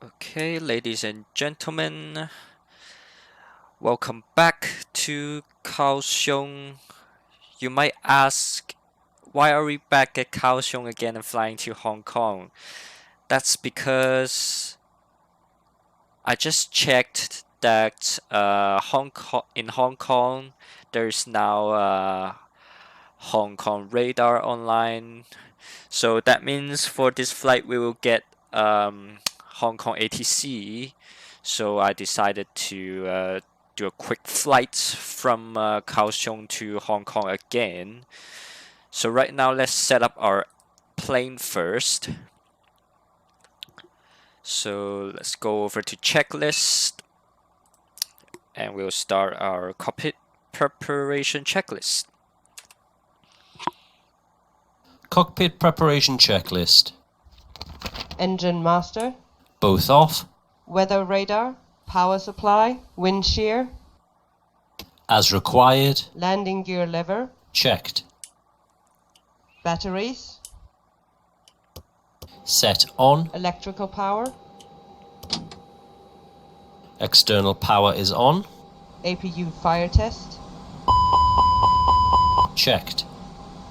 Okay, ladies and gentlemen, welcome back to Kaohsiung. You might ask, why are we back at Kaohsiung again and flying to Hong Kong? That's because I just checked that in Hong Kong there's now Hong Kong radar online. So that means for this flight we will get Hong Kong ATC. So I decided to do a quick flight from Kaohsiung to Hong Kong again. So right now let's set up our plane first. So let's go over to checklist and we'll start our cockpit preparation checklist. Cockpit preparation checklist. Engine master, Both off, weather radar, power supply, wind shear, as required, landing gear lever, checked. batteries, Set on, electrical power, external power is on, APU fire test, checked.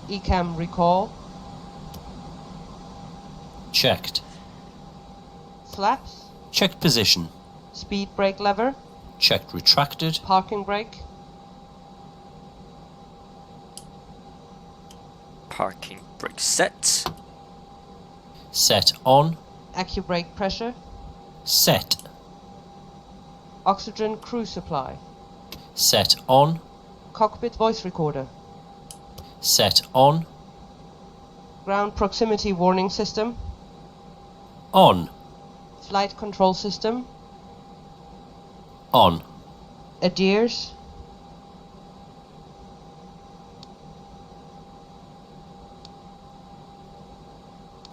ECAM recall, Checked. flaps, Checked position, speed brake lever, checked retracted, parking brake, Parking brake set. set on, AccuBrake pressure, set. oxygen crew supply, Set on, cockpit voice recorder, set on, ground proximity warning system, on, flight control system, on, ADIRS,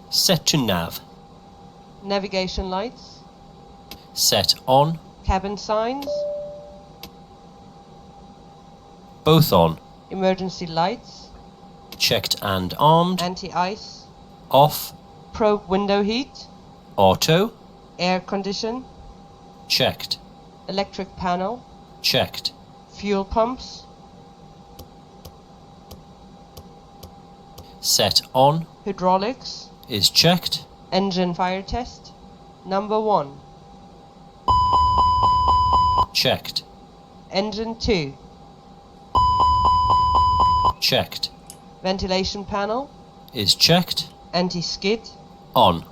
set to nav, navigation lights, set on, cabin signs, both on, emergency lights, checked and armed, anti-ice, off, probe window heat, auto, air condition, checked, electric panel, checked, fuel pumps, set on, hydraulics, is checked, engine fire test, number 1, checked, engine 2, checked, ventilation panel, is checked, anti-skid, on,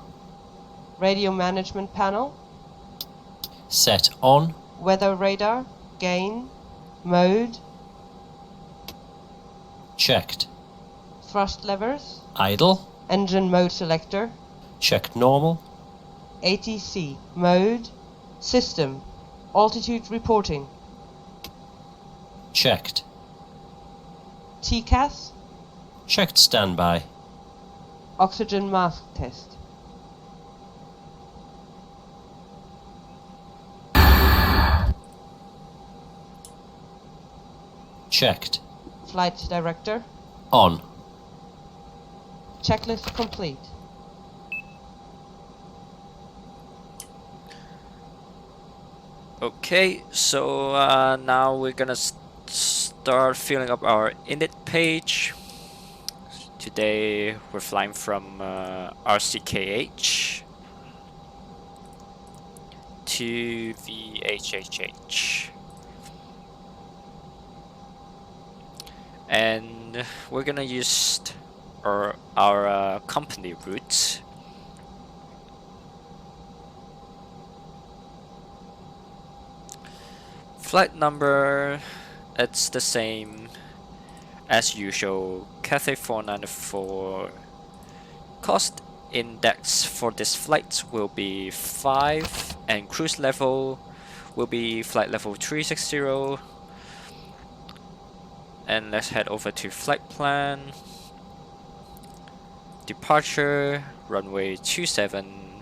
radio management panel, set on, weather radar, gain, mode, checked, thrust levers, idle, engine mode selector, checked normal, ATC, mode, system, altitude reporting, checked, TCAS, checked standby, oxygen mask test. checked, Flight director, on, checklist complete. Okay, so now we're gonna start filling up our init page. Today we're flying from RCKH to VHHH. And we're gonna use our company route. Flight number, it's the same as usual, CPA494. Cost index for this flight will be 5 and cruise level will be flight level 360. And let's head over to flight plan. Departure, runway 27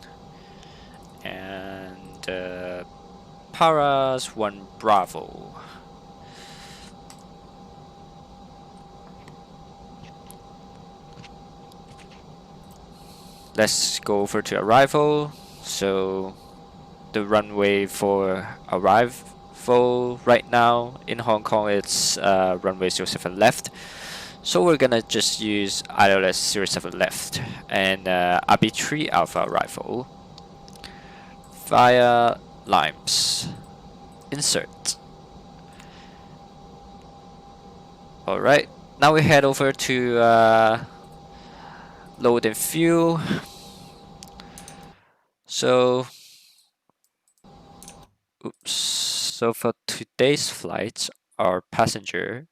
and Paras 1 Bravo. Let's go over to arrival. So the runway for arrival right now. In Hong Kong, it's runway 07 left. So we're gonna just use ILS 07 left and RB3 Alpha arrival via Limes. Insert. Alright, now we head over to load and fuel. So, oops. So for today's flight, our passenger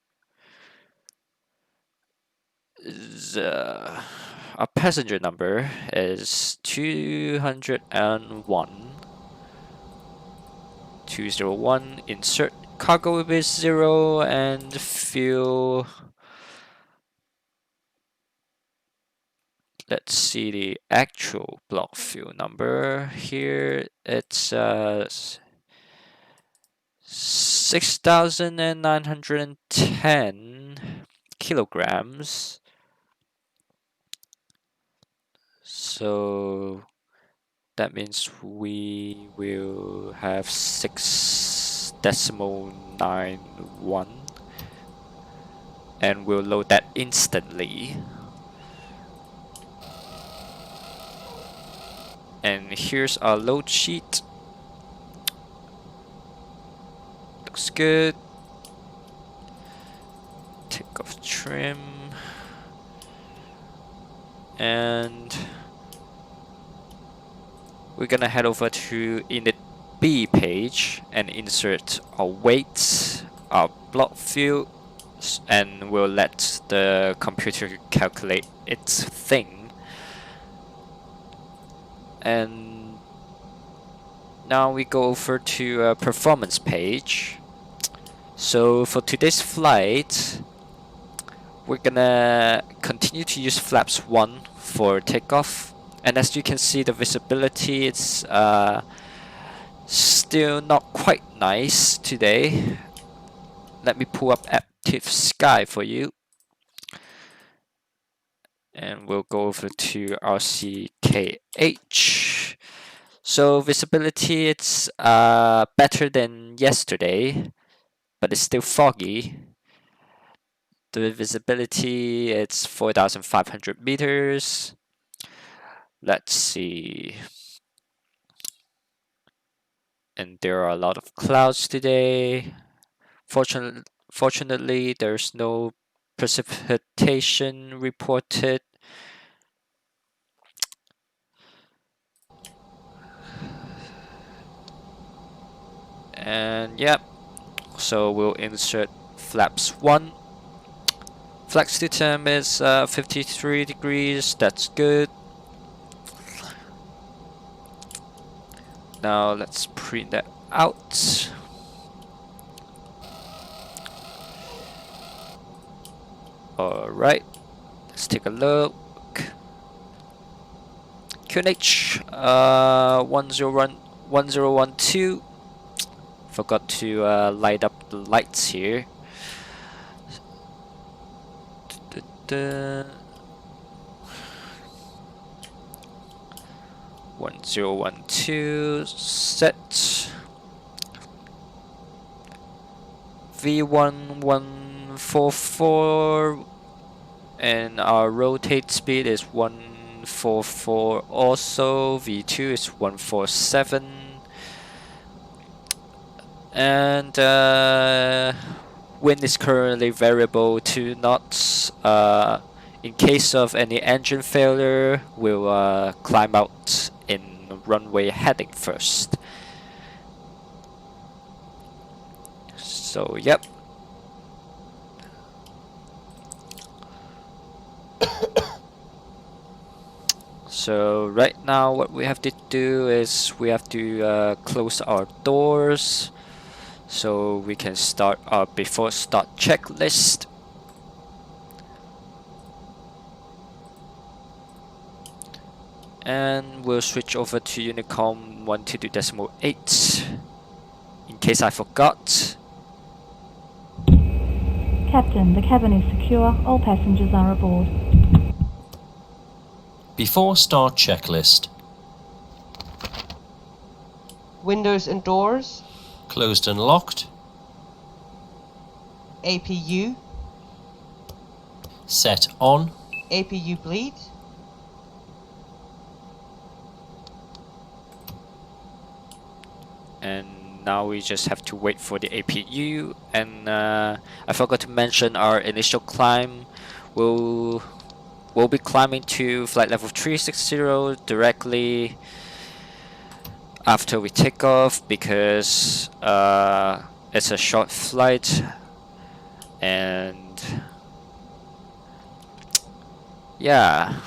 is, our passenger number is 201. 201. Insert. Cargo will be 0 and fuel. Let's see the actual block fuel number here. It's 6,910 kilograms. So that means we will have 6.91 and we'll load that instantly. And here's our load sheet. Looks good. Take off trim. And we're gonna head over to init B page and insert our weights, our block fuel, and we'll let the computer calculate its thing. And now we go over to performance page. So for today's flight, we're gonna continue to use flaps 1 for takeoff. And as you can see, the visibility is still not quite nice today. Let me pull up Active Sky for you. And we'll go over to RCKH. So visibility, it's better than yesterday, but it's still foggy. The visibility, it's 4,500 meters. Let's see. And there are a lot of clouds today. Fortunately, there's no precipitation reported. And yep, so we'll insert flaps 1. Flex to temp is 53 degrees, that's good. Now let's print that out. Alright, let's take a look. QNH 1012. Forgot to light up the lights here. 1012 set. V1144 and our rotate speed is 144 also. V2 is 147 and wind is currently variable 2 knots. In case of any engine failure, we'll climb out in runway heading first. So yep. So right now what we have to do is we have to close our doors so we can start our before start checklist. And we'll switch over to Unicom 122.8 in case I forgot. Captain, the cabin is secure. All passengers are aboard. Before start checklist. Windows and doors. Closed and locked. APU. Set on. APU bleed. And now we just have to wait for the APU. And I forgot to mention our initial climb. We'll be climbing to flight level 360 directly after we take off, because it's a short flight, and yeah.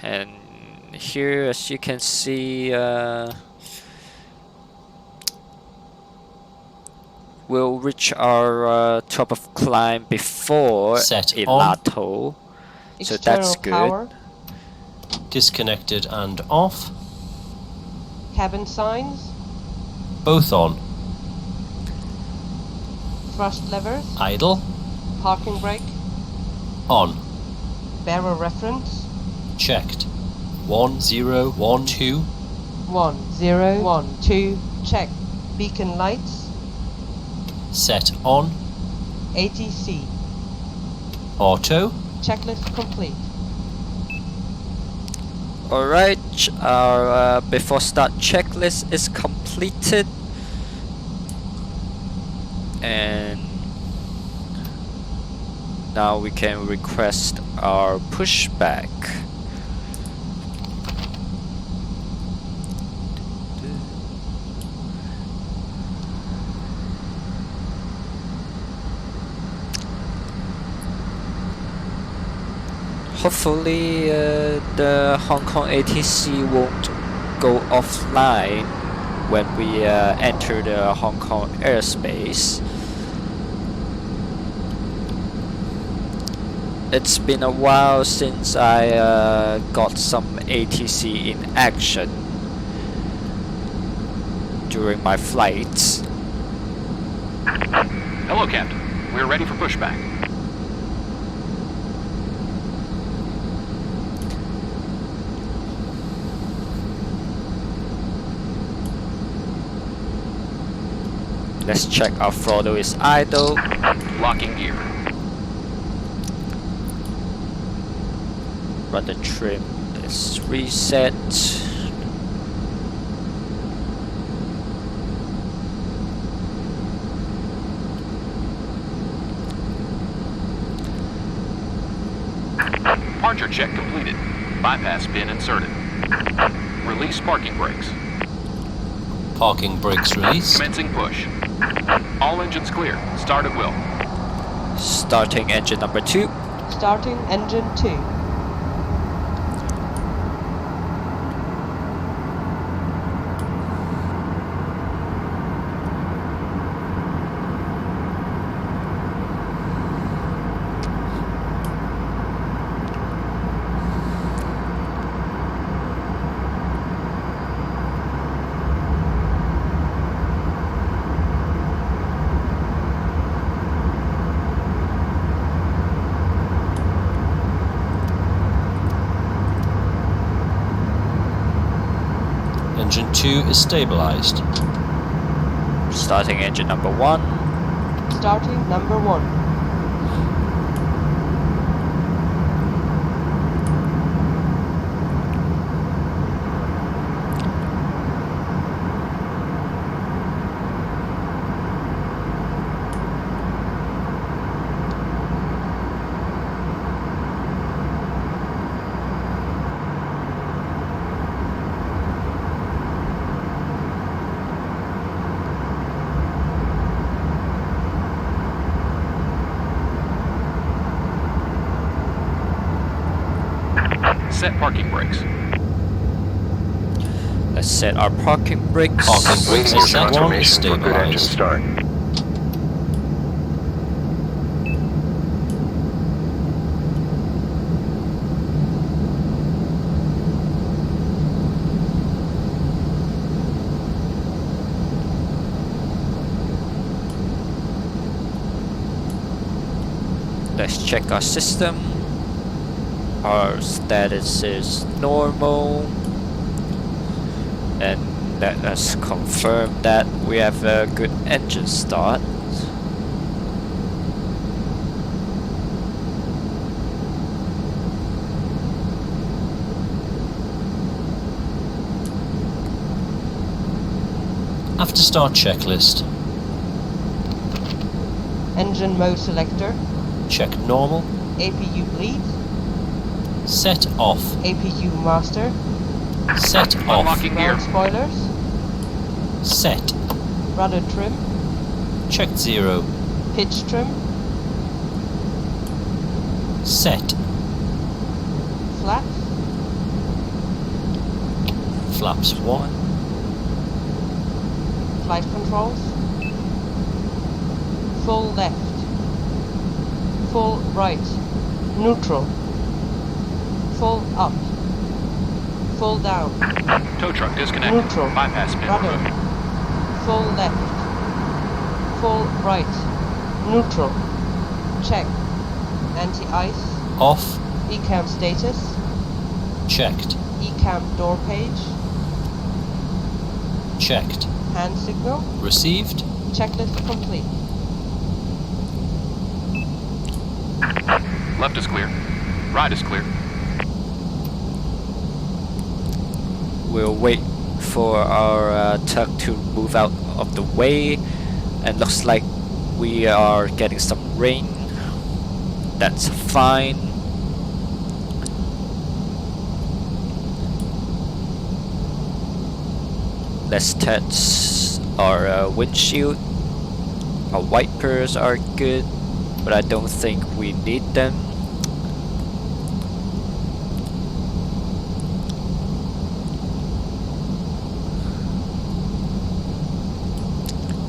And here, as you can see, we'll reach our top of climb before Set on. Ilato, so that's good. Power. Disconnected and off. Cabin signs. Both on. Thrust levers. Idle. Parking brake. On. Barrel reference. Checked. 1012. 1012. Check. Beacon lights. Set on. ATC. Auto. Checklist complete. Alright, our before start checklist is completed, and now we can request our pushback. Hopefully the Hong Kong ATC won't go offline when we enter the Hong Kong airspace. It's been a while since I got some ATC in action during my flights. Hello, Captain. We're ready for pushback. Let's check our throttle is idle. Locking gear. Rudder trim is reset. Departure check completed. Bypass pin inserted. Release parking brakes. Parking brakes released. Commencing push. All engines clear. Start at will. Starting engine number 2. Starting engine 2. Engine 2 is stabilized. Starting engine number 1. Starting number 1. Set parking brakes. Let's set our parking brakes. Parking brakes is set. 1 is for good engine stabilized. start. Let's check our system. Our status is normal, and let us confirm that we have a good engine start. After start checklist. Engine mode selector. Check normal. APU bleed. Set off. APU master. Set off. Unlocking gear. Ground spoilers. Set. Rudder trim. Checked 0. Pitch trim. Set. Flaps. Flaps 1. Flight controls. Full left. Full right. Neutral. Full up. Full down. Tow truck disconnected. Neutral. Bypass pin Rudder. removed. Full left. Full right. Neutral. Check. Anti-ice. Off. ECAM status. Checked. ECAM door page. Checked. Hand signal. Received. Checklist complete. Left is clear. Right is clear. We'll wait for our tug to move out of the way, and looks like we are getting some rain. That's fine. Let's test our windshield. Our wipers are good, but I don't think we need them.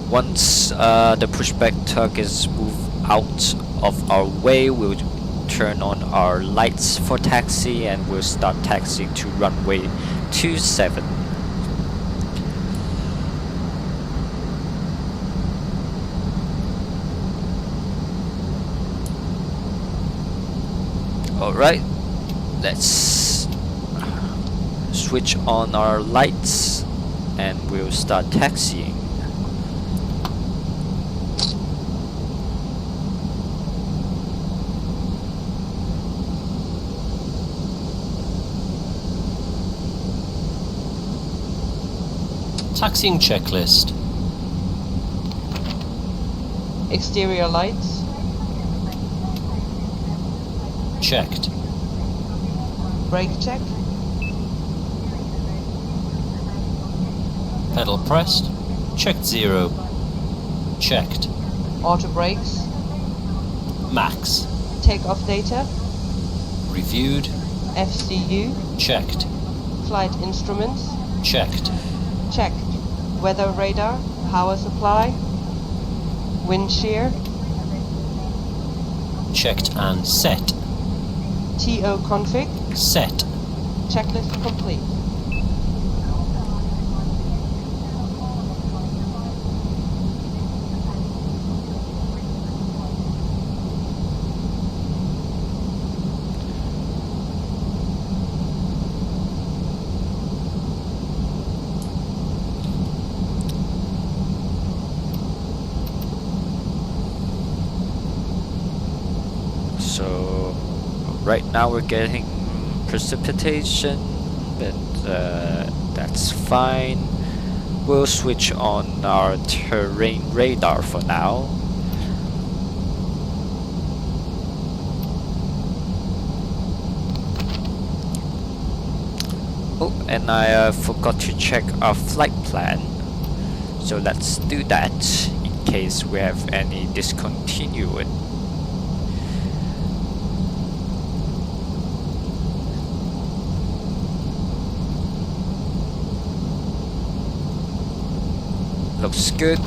Once the pushback tug is moved out of our way, we'll turn on our lights for taxi, and we'll start taxiing to runway 27. Alright, let's switch on our lights and we'll start taxiing. Taxiing checklist. Exterior lights. Checked. Brake check. Pedal pressed. Checked 0. Checked. Auto brakes. Max. Takeoff data. Reviewed. FCU. Checked. Flight instruments. Checked. Checked. Weather radar. Power supply. Wind shear. Checked and set. TO config. Set. Checklist complete. So right now we're getting precipitation, but that's fine. We'll switch on our terrain radar for now. Oh, and I forgot to check our flight plan, so let's do that in case we have any discontinuity. Looks good.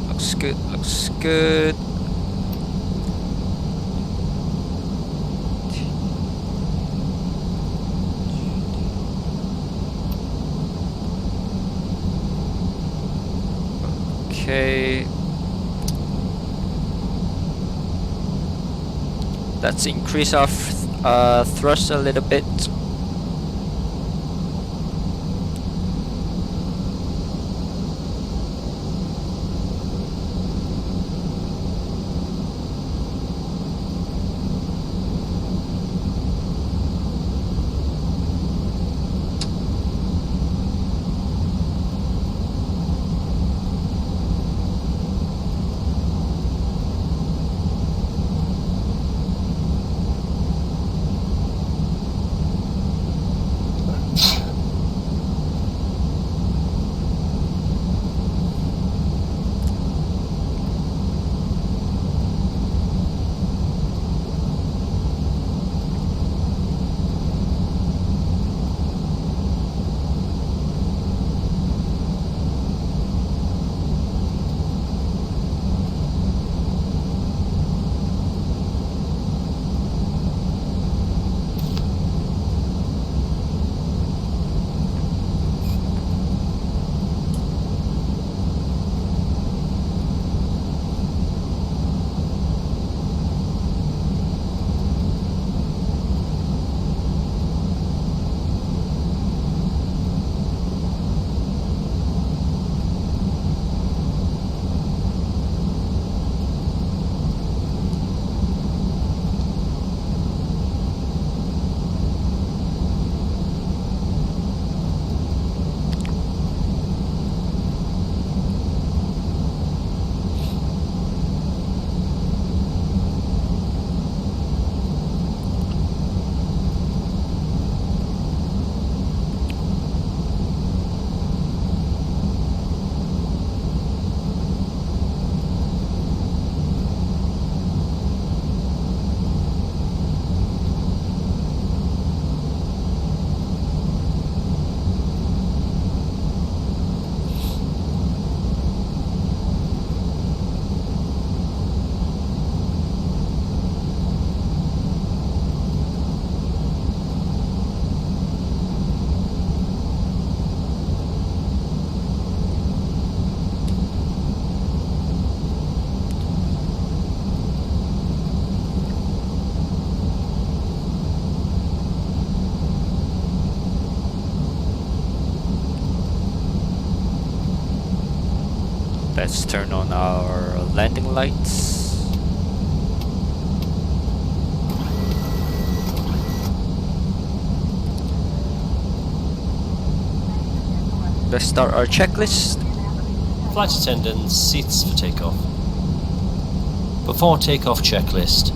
Looks good. Looks good. Okay. Let's increase our thrust a little bit. Let's turn on our landing lights. Let's start our checklist. Flight attendants, seats for takeoff. Before takeoff checklist.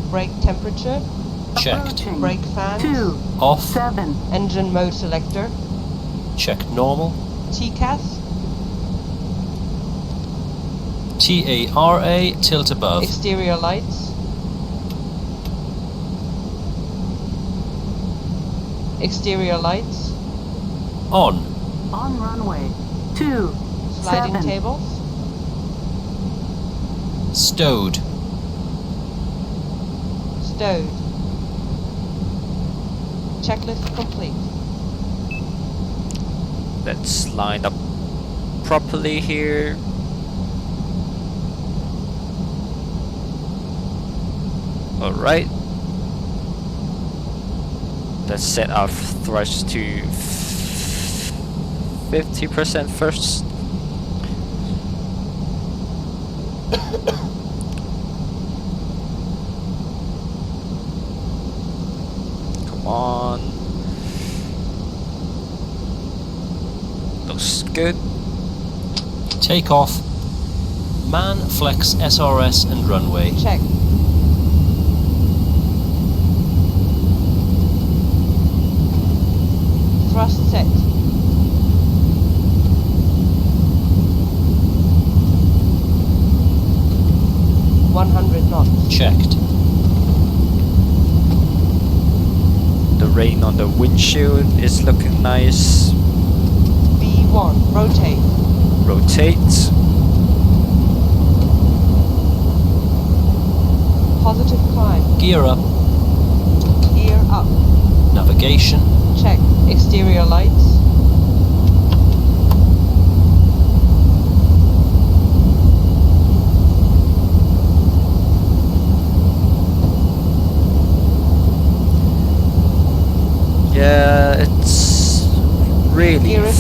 Brake temperature. Checked. Brake fans. Off. Engine mode selector. Checked normal. TCAS. TARA, tilt above. Exterior lights. Exterior lights. On. On runway 2. Sliding tables. Stowed. Stowed. Checklist complete. Let's line up properly here. Alright. Let's set our thrust to 50% first. Come on. Looks good. Takeoff. Man, flex, SRS and runway. Check. Thrust set. knots. Checked. The rain on the windshield is looking nice. B1, rotate. Rotate. Positive climb. Gear up. Gear up. Navigation. Check. Exterior lights.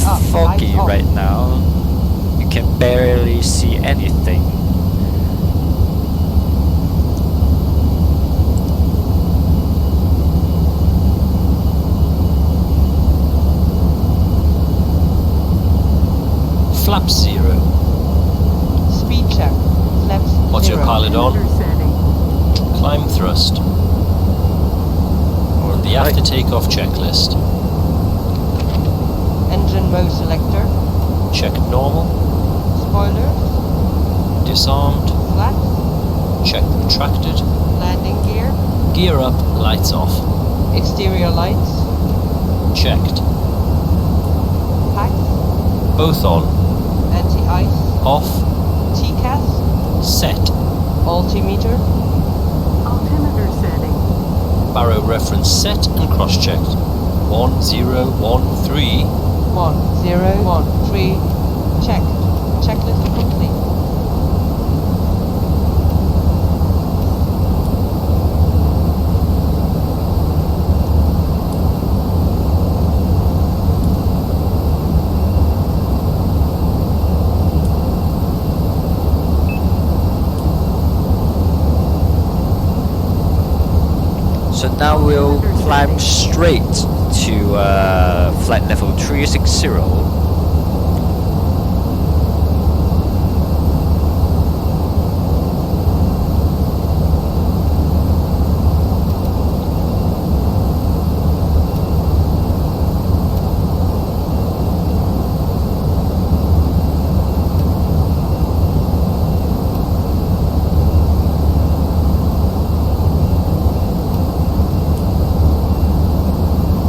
up, foggy lights off. right now. You can barely see anything. Flap 0. Speed check. Flaps What's your 0. pilot on? Altimeter setting. Climb thrust. The after takeoff checklist. Engine mode selector. Check normal. Spoilers. Disarmed. Flaps. Check retracted. Landing gear. Gear up, lights off. Exterior lights. Checked. Packs. Both on. Anti-ice. Off. TCAS. Set. Altimeter. Altimeter setting. Barrow reference set and cross-checked. 1013. 1013. Check. Checklist complete. So now we'll climb straight to flight level 360.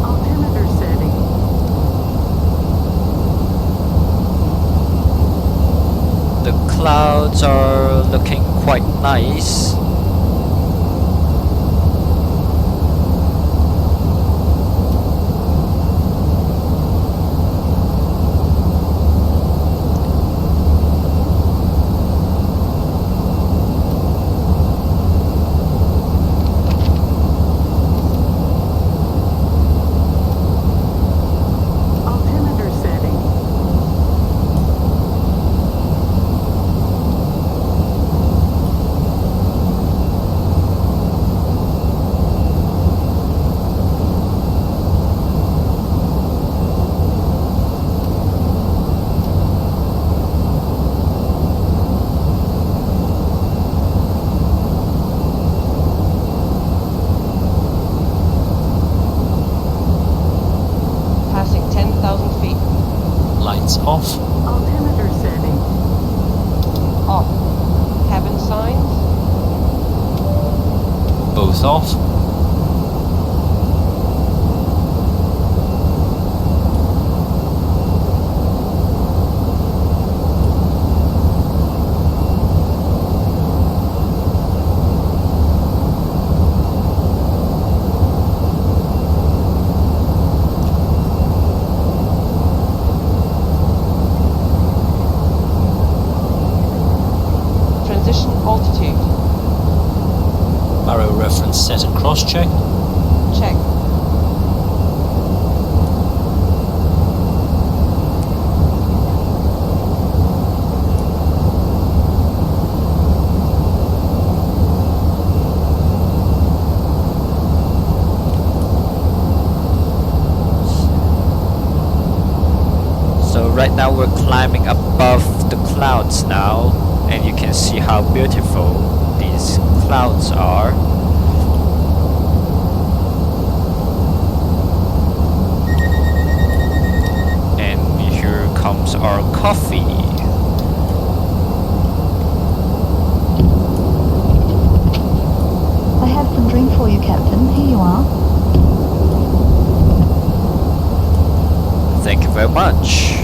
Altimeter setting. The clouds are looking quite nice. Altimeter setting. Passing 10,000 feet. Lights off. Altimeter setting. Off. Cabin signs. Both off. Transition altitude. Barrow reference set and cross-check. Check. So right now we're climbing above the clouds now, and you can see how beautiful these clouds are. And here comes our coffee. I have some drink for you, Captain. Here you are. Thank you very much.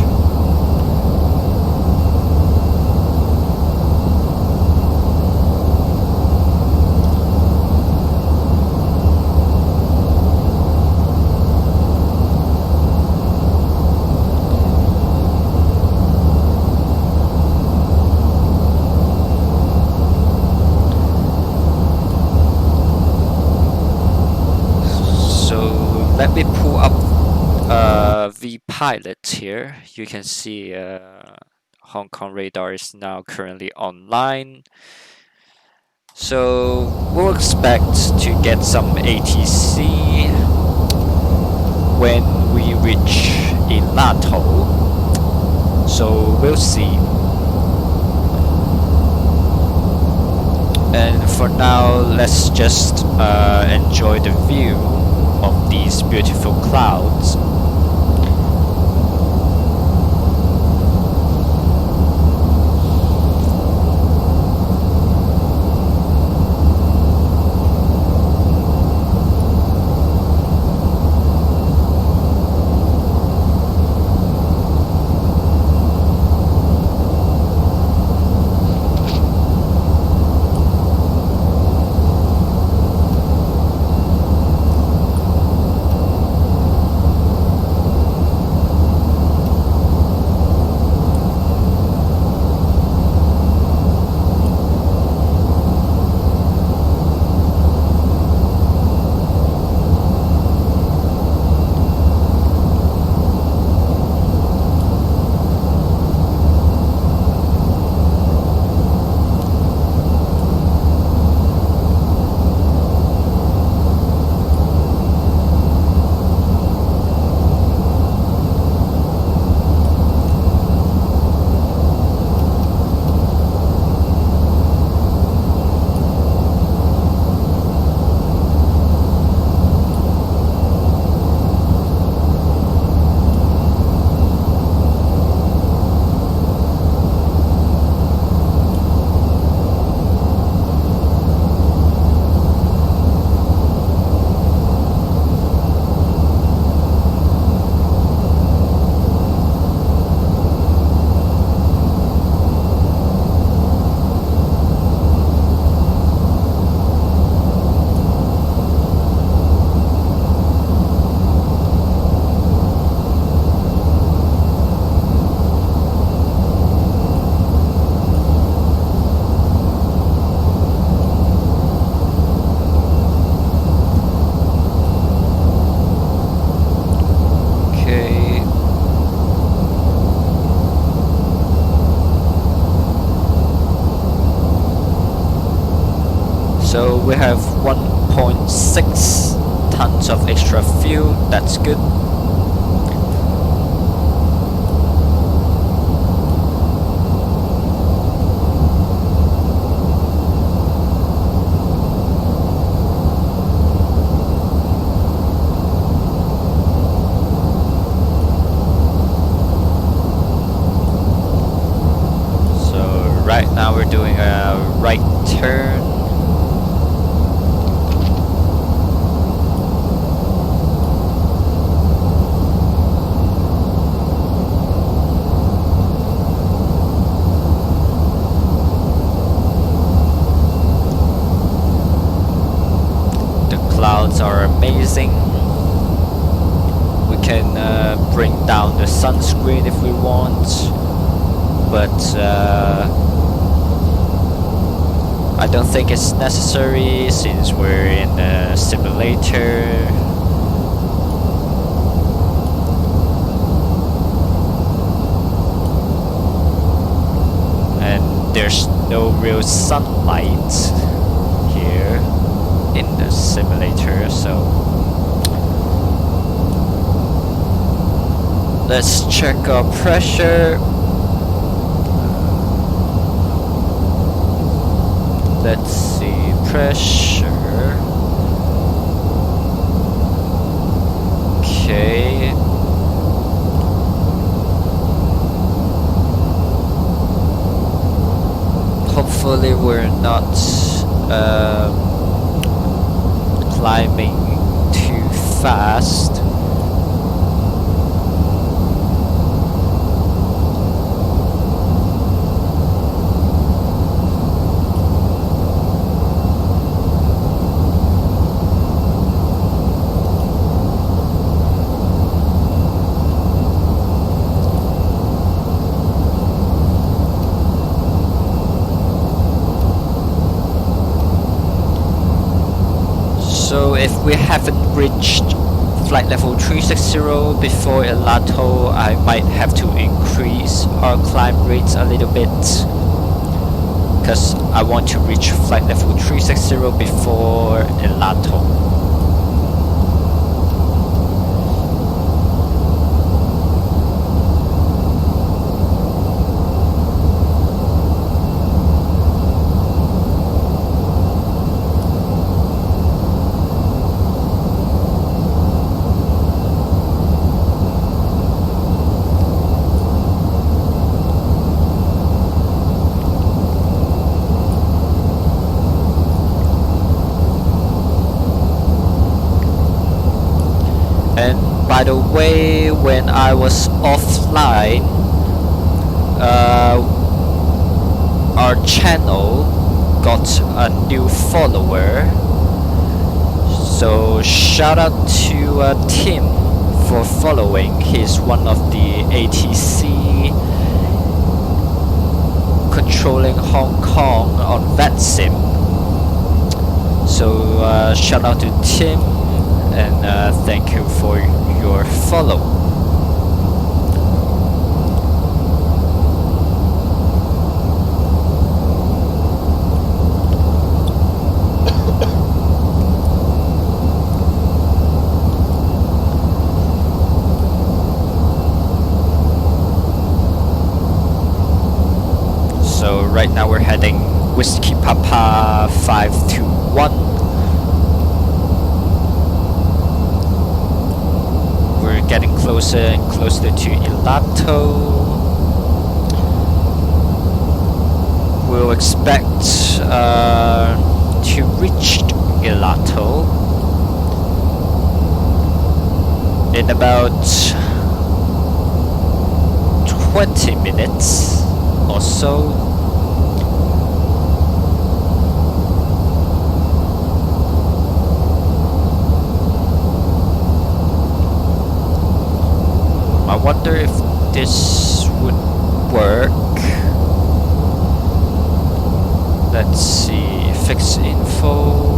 So let me pull up the pilot here, you can see Hong Kong radar is now currently online. So we'll expect to get some ATC when we reach Atoll. So we'll see. And for now, let's just enjoy the view of these beautiful clouds. So we have 1.6 tons of extra fuel, that's good. So right now we're doing a right turn. Clouds are amazing. We can bring down the sunscreen if we want, but I don't think it's necessary since we're in a simulator. And there's no real sunlight here in the simulator, so let's check our pressure. Let's see, pressure. Okay. Hopefully we're not climbing too fast. So if we haven't reached flight level 360 before Elato, I might have to increase our climb rates a little bit, because I want to reach flight level 360 before Elato. And by the way, when I was offline, our channel got a new follower. So shout out to Tim for following. He's one of the ATC controlling Hong Kong on VetSim. So shout out to Tim, and thank you for your follow. So right now we're heading Whiskey Papa 521. We're getting closer and closer to Elato. We'll expect to reach Elato in about 20 minutes or so. I wonder if this would work. Let's see, fix info.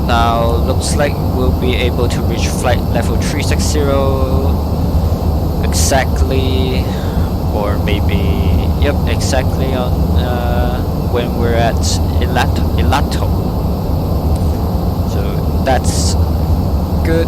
Now looks like we'll be able to reach flight level 360 exactly, or maybe, yep, exactly on when we're at Elato. So that's good.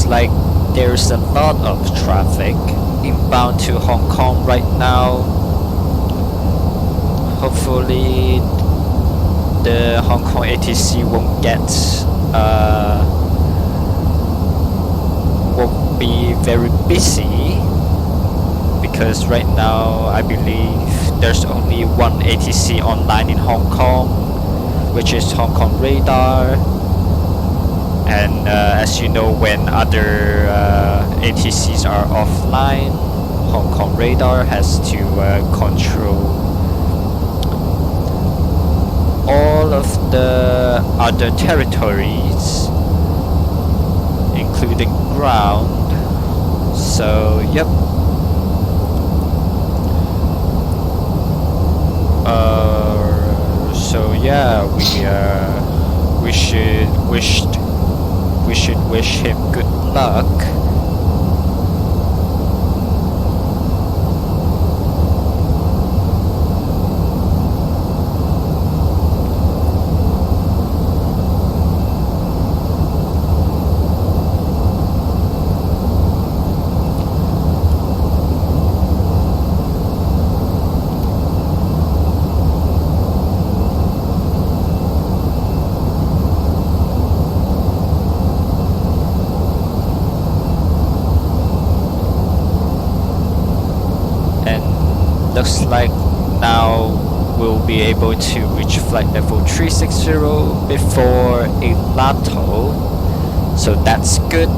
like there's a lot of traffic inbound to Hong Kong right now. Hopefully the Hong Kong ATC won't be very busy, because right now I believe there's only one ATC online in Hong Kong, which is Hong Kong Radar. And as you know, when other ATCs are offline, Hong Kong Radar has to control all of the other territories, including ground. So yep. So yeah, we should wish him good luck. Looks like now we'll be able to reach flight level 360 before Elato, so that's good.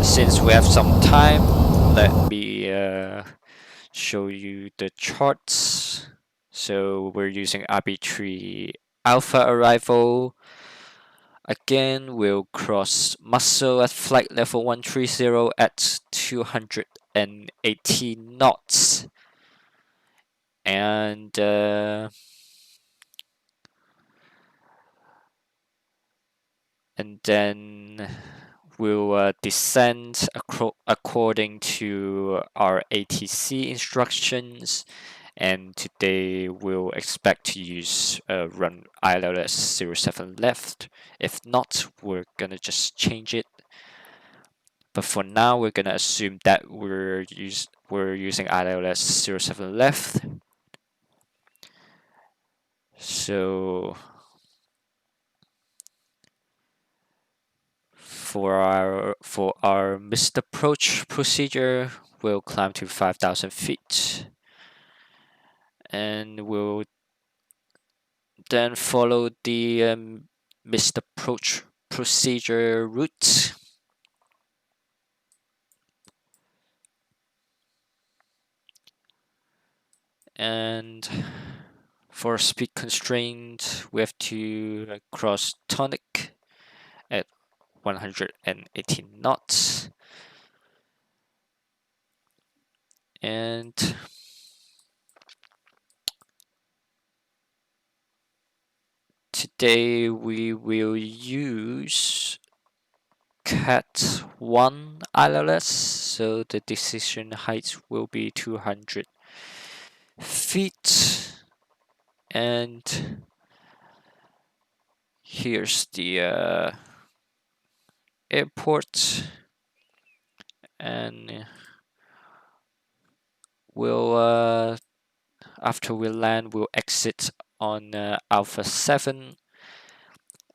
Since we have some time, let me show you the charts. So we're using RB3 Alpha arrival. Again, we'll cross Muscle at flight level 130 at 280 knots. And then we'll descend according to our ATC instructions. And today we'll expect to use run ILS 07 left. If not, we're gonna just change it. But for now, we're gonna assume that we're using ILS 07 left. So for our missed approach procedure, we'll climb to 5,000 feet, and we'll then follow the missed approach procedure route. And for speed constraint, we have to cross tonic at 118 knots. And today we will use Cat 1 ILS, so the decision height will be 200 feet. And here's the airport, and we'll After we land, we'll exit on Alpha 7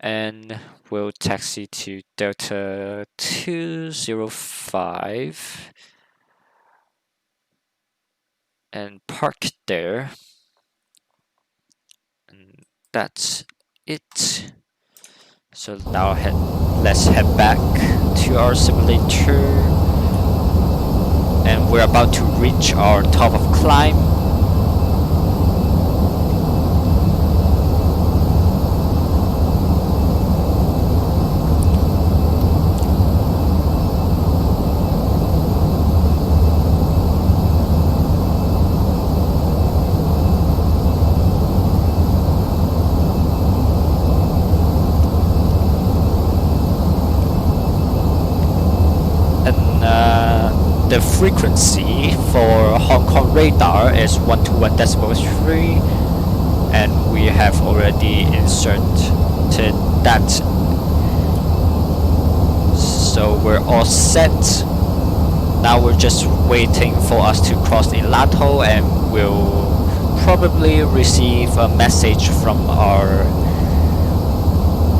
and we'll taxi to Delta 205 and park there. And that's it. So now let's head back to our simulator, and we're about to reach our top of climb. The frequency for Hong Kong radar is 121.3, and we have already inserted that, so we're all set. Now we're just waiting for us to cross the Lato, and we'll probably receive a message from our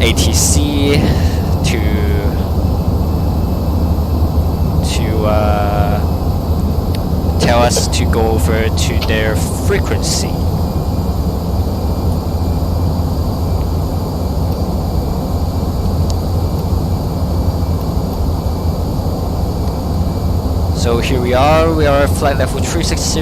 ATC to tell us to go over to their frequency. So here we are at flight level 360.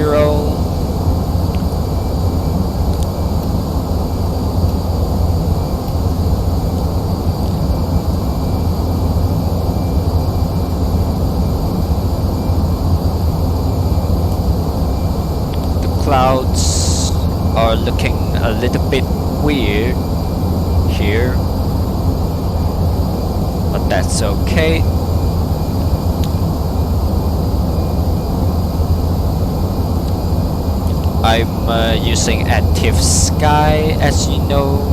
Clouds are looking a little bit weird here, but that's okay. I'm using Active Sky, as you know.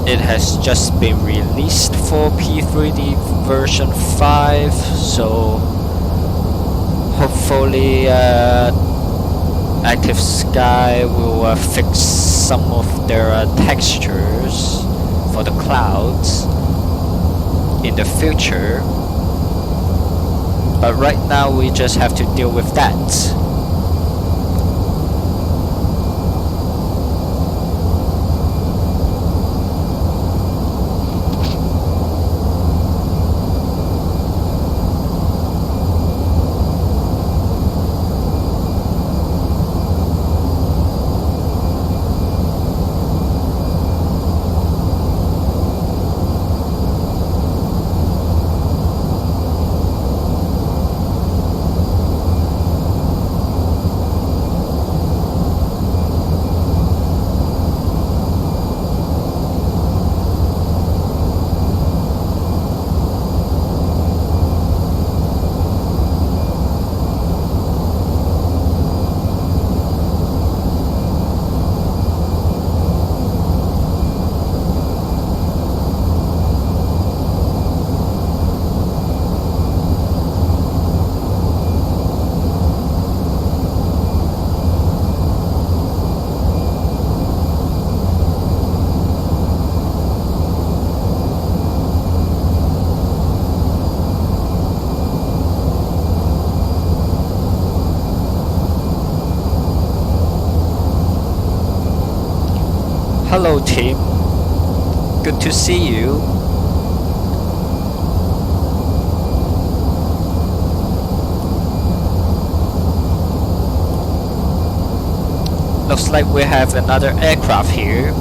It has just been released for P3D version 5, so hopefully Active Sky will fix some of their textures for the clouds in the future, but right now we just have to deal with that. Hello team, good to see you. Looks like we have another aircraft here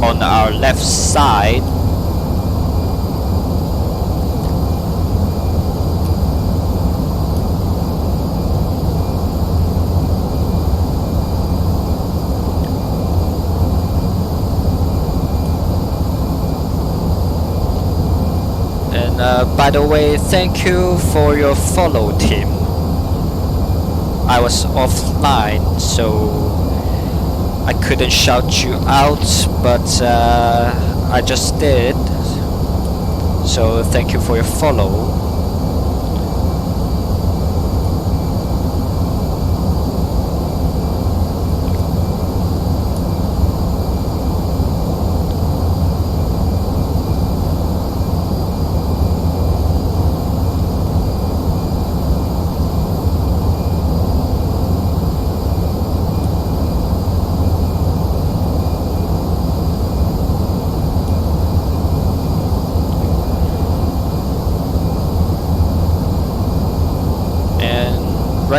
on our left side. By the way, thank you for your follow, team. I was offline, so I couldn't shout you out, but I just did. So thank you for your follow.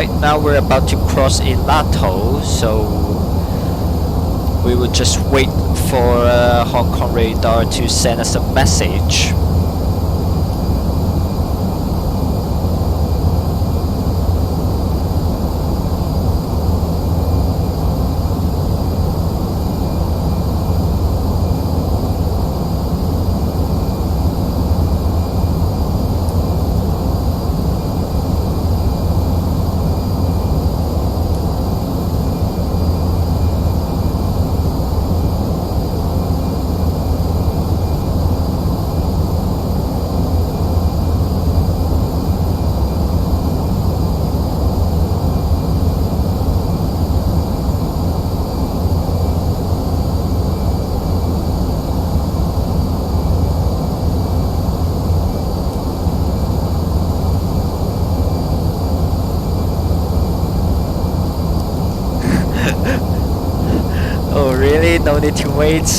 right now we're about to cross Ilato, so we will just wait for Hong Kong radar to send us a message. Oh really? No need to wait?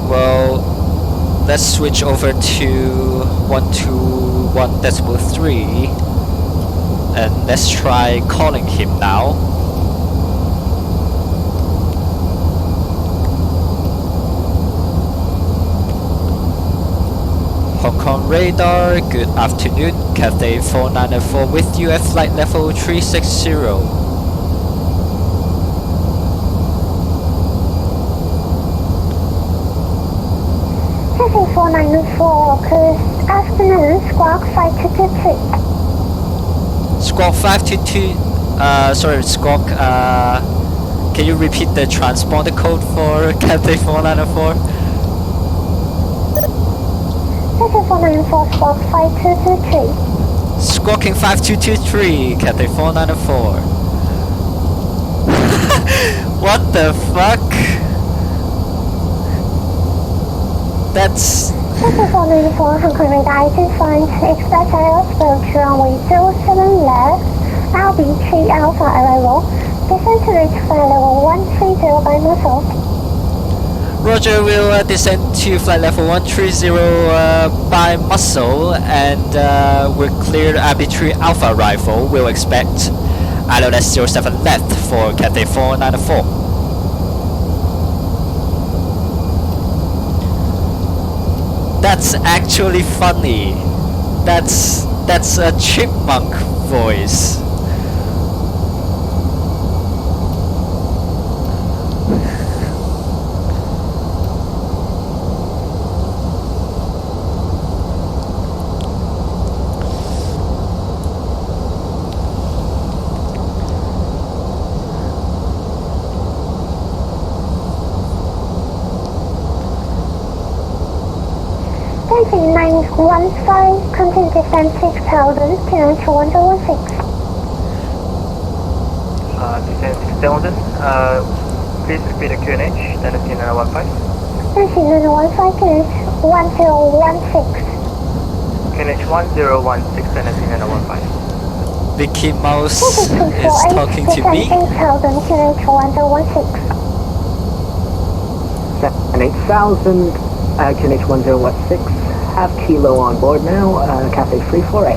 Well, let's switch over to 121.3 and let's try calling him now. Hong Kong radar, good afternoon, Cathay 494 with you at flight level 360. Cathay 494, good afternoon, Squawk 5223. Squawk 522, sorry Squawk, can you repeat the transponder code for Cathay 494? Cathay 494, Squawk 5223. Squawking 5223, Cathay 494. What the fuck? That's... Cathay 494, Hong Kong radar 825, Express Aerospace runway 07 left, RB3 Alpha arrival, descend to reach flight level 130 by muscle. Roger, we'll descend to flight level 130 by muscle and we're cleared RB3 Alpha arrival. We'll expect ILS 07 left for Cathay 494. That's actually funny. That's a chipmunk voice. Taxi 915, continue descent 6000, QNH 1016. Descent 6000, please repeat the QNH, then it's 915. Taxi 915, QNH 1016. QNH 1016, then it's 915. Mickey Mouse Taxi is 248, talking to descent me. 8000, QNH 1016. And 8000, QNH 1016, have Kilo on board now, Cathay 348.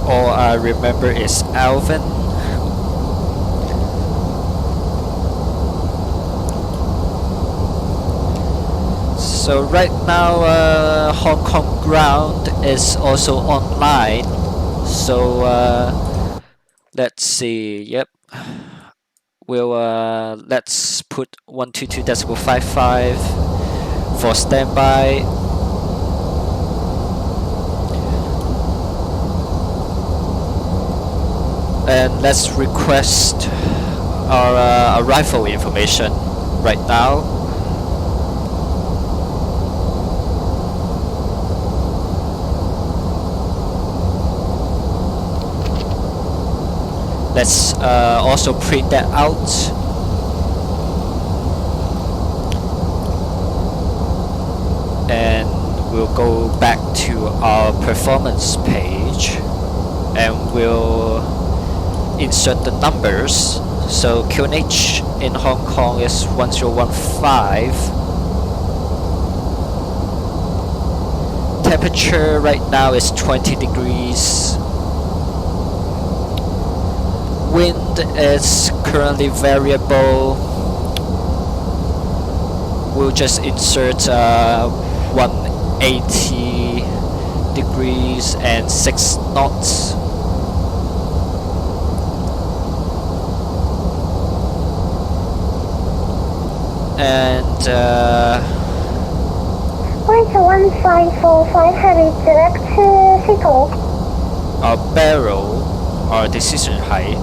All I remember is Alvin. So right now Hong Kong ground is also online. So let's see, yep. We'll let's put 122.55 for standby. And let's request our arrival information right now. Let's also print that out. And we'll go back to our performance page and we'll insert the numbers. So QNH in Hong Kong is 1015. Temperature right now is 20 degrees. Wind is currently variable. We'll just insert 180 degrees and 6 knots. And Point 1545 heavy direct to Seattle. our barrel, our decision height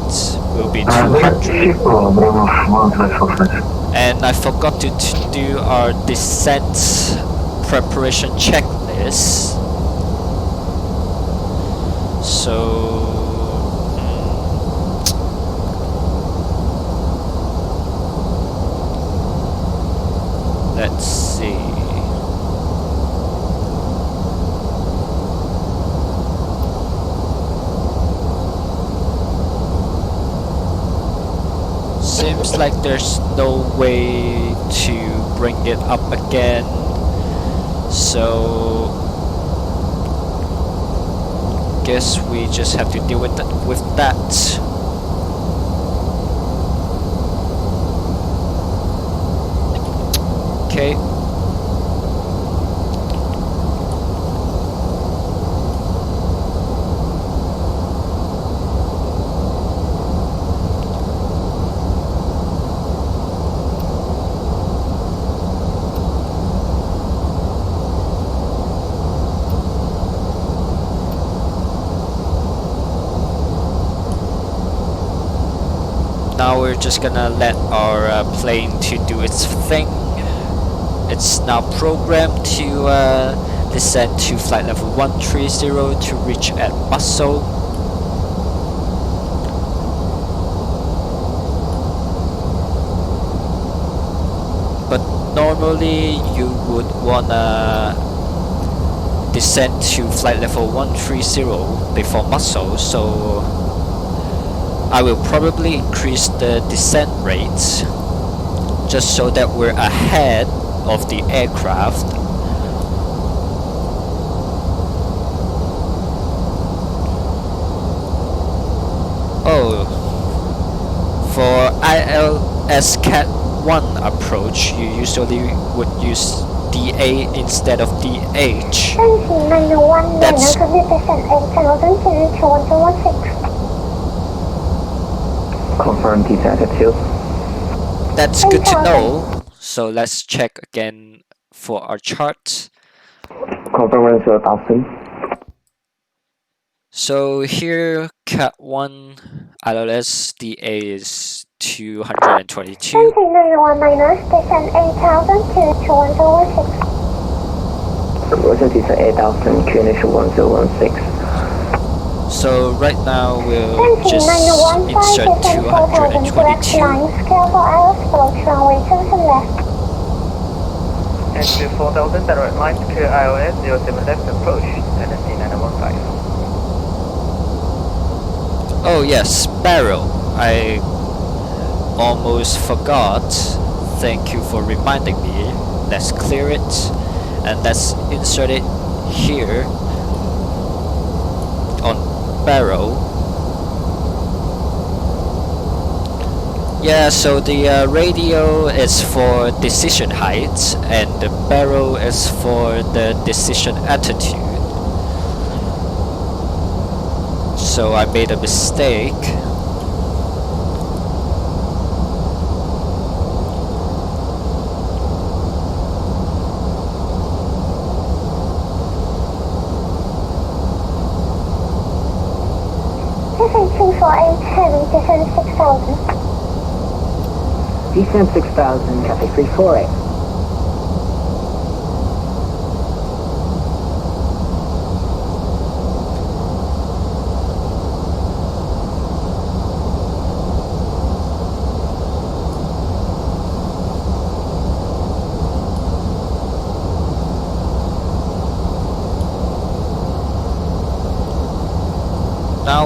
will be 200. And I forgot to do our descent preparation checklist. So let's see. Seems like there's no way to bring it up again, so guess we just have to deal with that. Okay. Now we're just gonna let our plane to do its thing. It's now programmed to descend to flight level 130 to reach at Muscle. But normally you would wanna descend to flight level 130 before Muscle, so I will probably increase the descent rate just so that we're ahead of the aircraft. Oh, for ILS Cat 1 approach, you usually would use DA instead of DH. That's Confirm descent at 2. That's good to know. So let's check again for our chart. Confirm run to 1000. So here, Cat 1 ILS DA is 222. Descent 8000 to 1016. Roger descent 8000, QNH 1016. So right now we'll just insert 222. And to 4000 direct line to ILS 07 left approach, LSD 915. Oh yes, barrel. I almost forgot. Thank you for reminding me. Let's clear it and let's insert it here on barrel. Yeah, so the radio is for decision height and the barrel is for the decision attitude. So I made a mistake. Descent 248 heavy, descent 6000. Descent 6000, Cathay 348.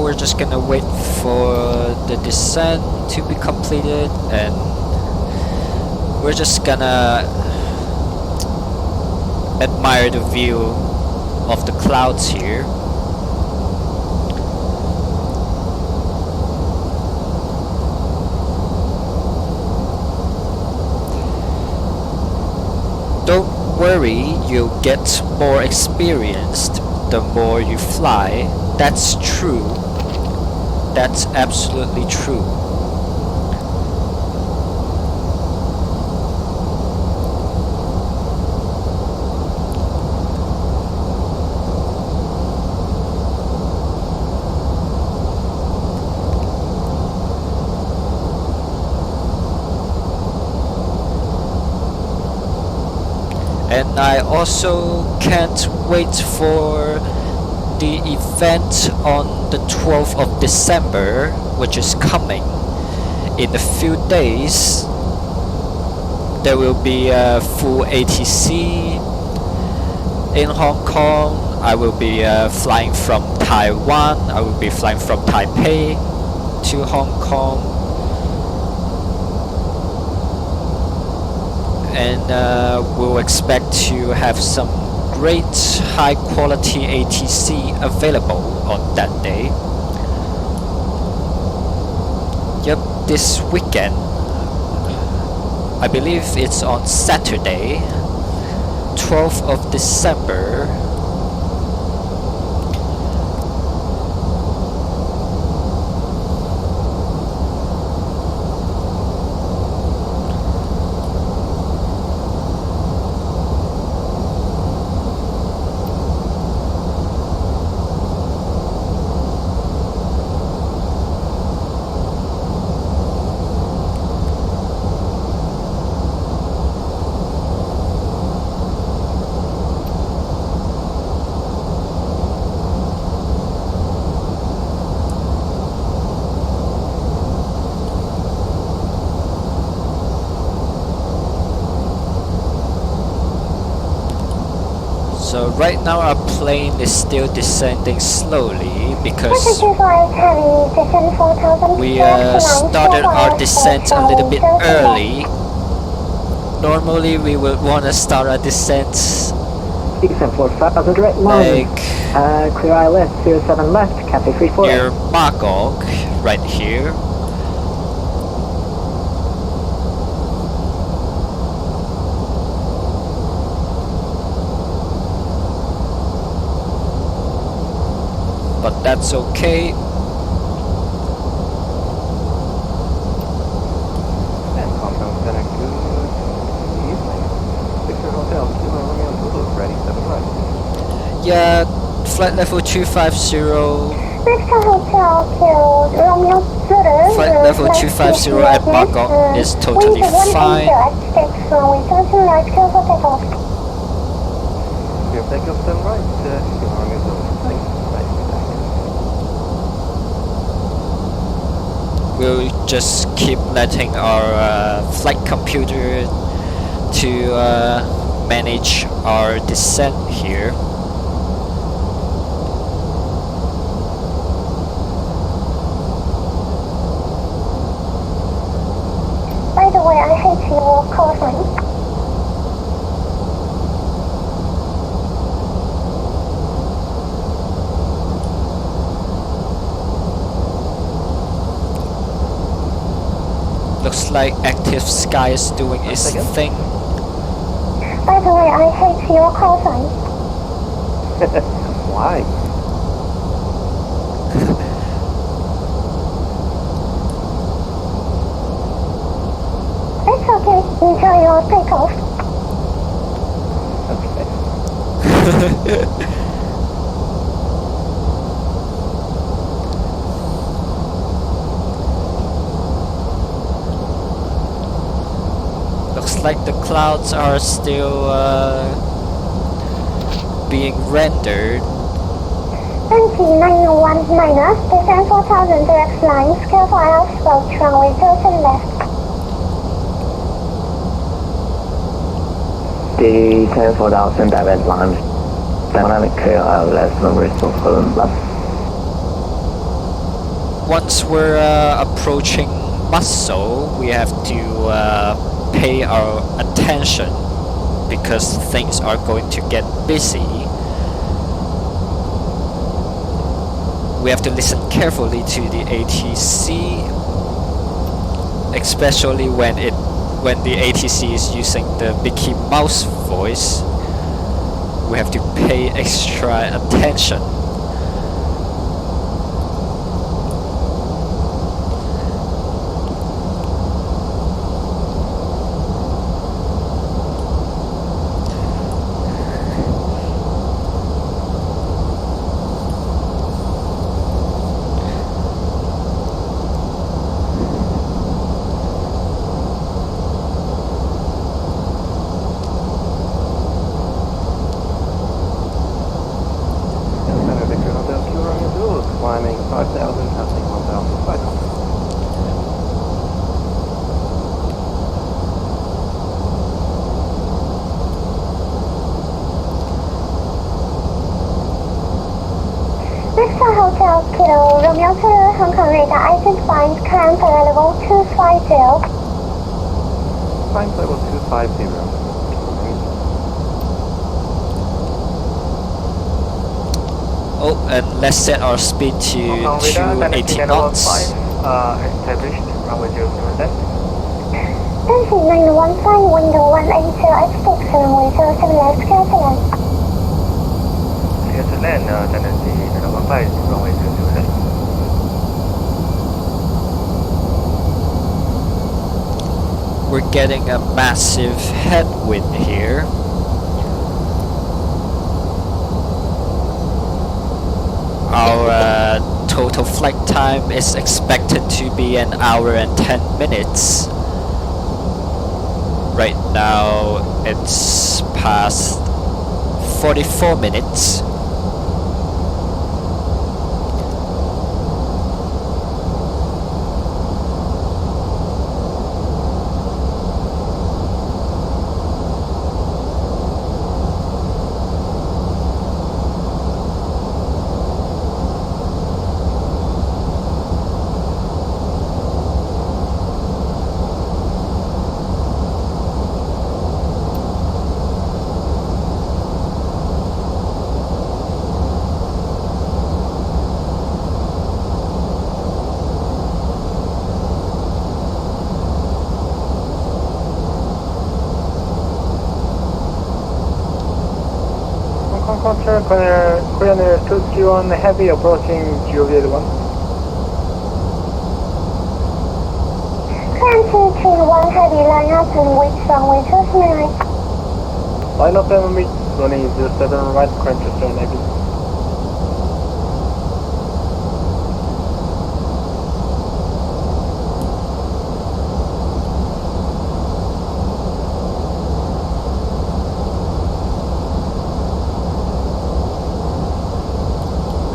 we're just gonna wait for the descent to be completed, and we're just gonna admire the view of the clouds here. Don't worry, you'll get more experienced the more you fly. That's true. That's absolutely true. And I also can't wait for the event on the 12th of December, which is coming in a few days. There will be a full ATC in Hong Kong. I will be flying from Taiwan. I will be flying from Taipei to Hong Kong. And we'll expect to have some great high quality ATC available on that day. Yep, this weekend, I believe it's on Saturday, 12th of December. So right now our plane is still descending slowly because we started our descent a little bit early. Normally we would want to start our descent Descent 4000 direct line. like clear ILS 07 left, Cafe 34. near Magog, right here. But that's okay. And compound center, good evening. Victor Hotel, Kilo Romeo Zulu, ready 7 right. Yeah, flight level 250. Victor Hotel to Romeo Zulu. Flight level 250 at Magog is totally fine. Clear takeoff 7 right, Kilo Romeo Zulu. Thanks. We'll just keep letting our flight computer to manage our descent here. By the way, I hate your call sign. Looks like Active Sky is doing its thing. By the way, I hate your call sign. Why? It's okay. Enjoy your takeoff. Okay. Looks like the clouds are still being rendered. NT901 minus, descend 4000 direct line, scale for Alpha, approach runway 07 left. Descend 4000 direct line, dynamic clear ILS, runway 07 left. once we're approaching Muscle, we have to pay our attention because things are going to get busy. We have to listen carefully to the ATC, especially when the ATC is using the Mickey Mouse voice. We have to pay extra attention. Climbing 5,000, passing 1,500. Vista Hotel Kilo Romeo Zulu Hong Kong radar identified climb level 250. Climb level 250. Oh, and let's set our speed to 280 knots. Established runway 0 left. Taxi 915 window 180 at 6 runway 07 left, clear to land. Clear to land, tendency 915, runway 0 left. We're getting a massive headwind here. Our total flight time is expected to be 1 hour and 10 minutes. Right now it's past 44 minutes. Control, Korean Air 231 Heavy approaching GOV81. Climb 231 heavy line up and wait runway 27 right. Line up and meet running 07 right, current to stern Navy.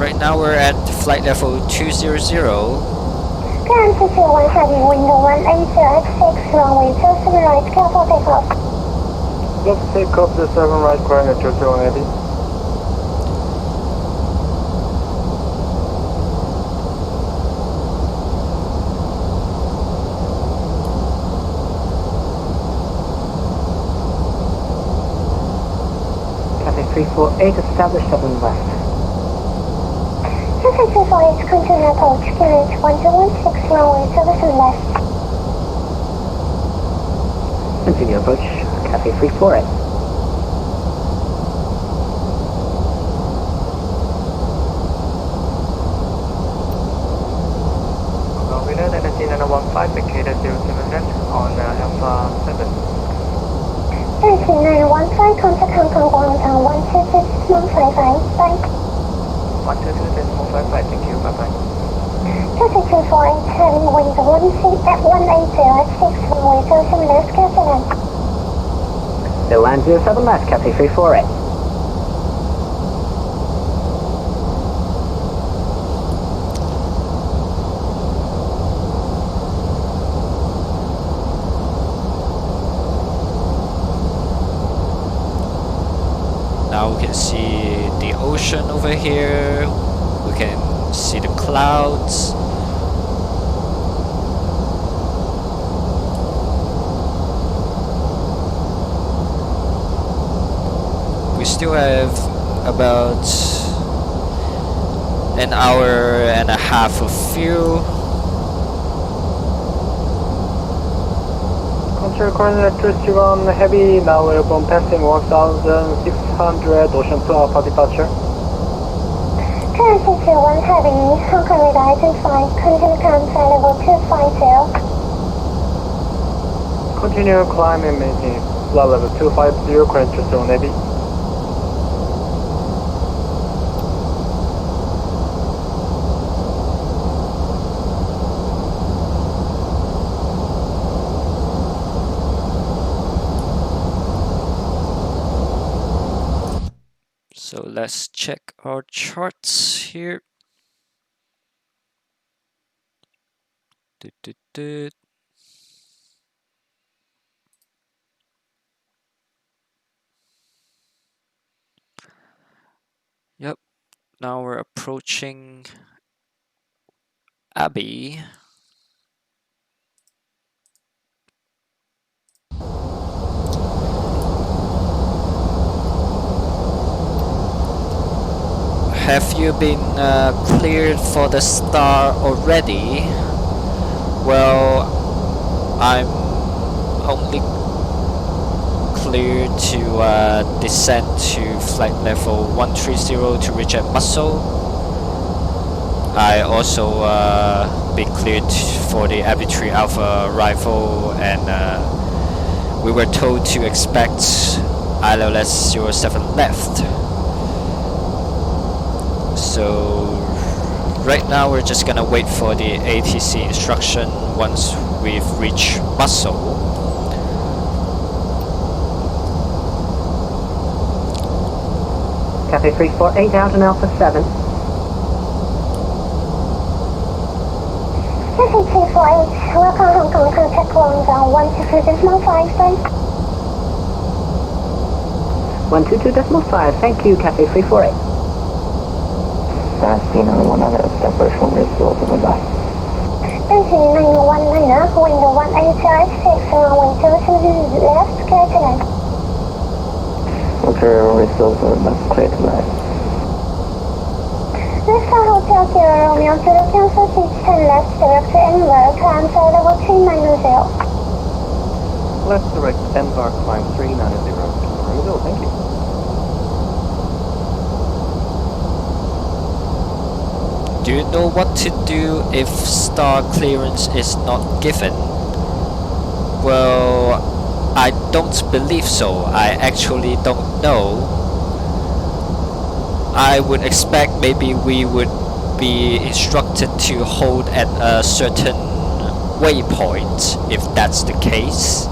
Right now we're at flight level 200. Climb 231 heavy window 180 at 6 runway 27 right, clear for takeoff. Let's take off the 7 right, current to stern Navy. Cathay 348, establish 7 left. Cathay 348 continue approach, QH 1216 runway 07 left. Continue approach, Cathay 348. Winner, energy 915, indicated 07 left on Alpha 7. Taxi 915, contact Hong Kong Guangdong 122.55, bye. 122.55, thank you, bye bye. Taxi 248 heading window 180 at 6 runway 07 left, clear to land. They'll land 07 left, Cathay 348. Now we can see the ocean over here. We can see the clouds. still have about an hour and a half of fuel. Control coordinate 331 heavy, now airborne passing 1600, ocean 2 Alpha departure. 321 heavy, Hong Kong radar 25, continue climb flight level 250. Continue climb and maintain flight level 250, current 331 heavy. So let's check our charts here. Yep, now we're approaching Abbey. Have you been cleared for the star already? Well, I'm only cleared to descend to flight level 130 to reach at Muscle. I also been cleared for the Abbey 3 Alpha arrival, and we were told to expect ILS 07 left. So right now we're just gonna wait for the ATC instruction once we've reached Muscle. Cafe 348 out and Alpha 7. Cafe 348, welcome Hong Kong, contact Long Zone 122.5, thanks. 122.5, thank you, Cafe 348. That's another one other separation resource of the bus. NG919, window 180H6, runway 27 left, clear to land. Okay, resource of the bus, clear to land. Vista Hotel Sierra Romeo, Zulu cancel seats 10 left, direct to Edinburgh, climb flight level 390. Let's direct Embark climb 390 to Brazil, thank you. Do you know what to do if star clearance is not given? Well, I don't believe so. I actually don't know. I would expect maybe we would be instructed to hold at a certain waypoint if that's the case,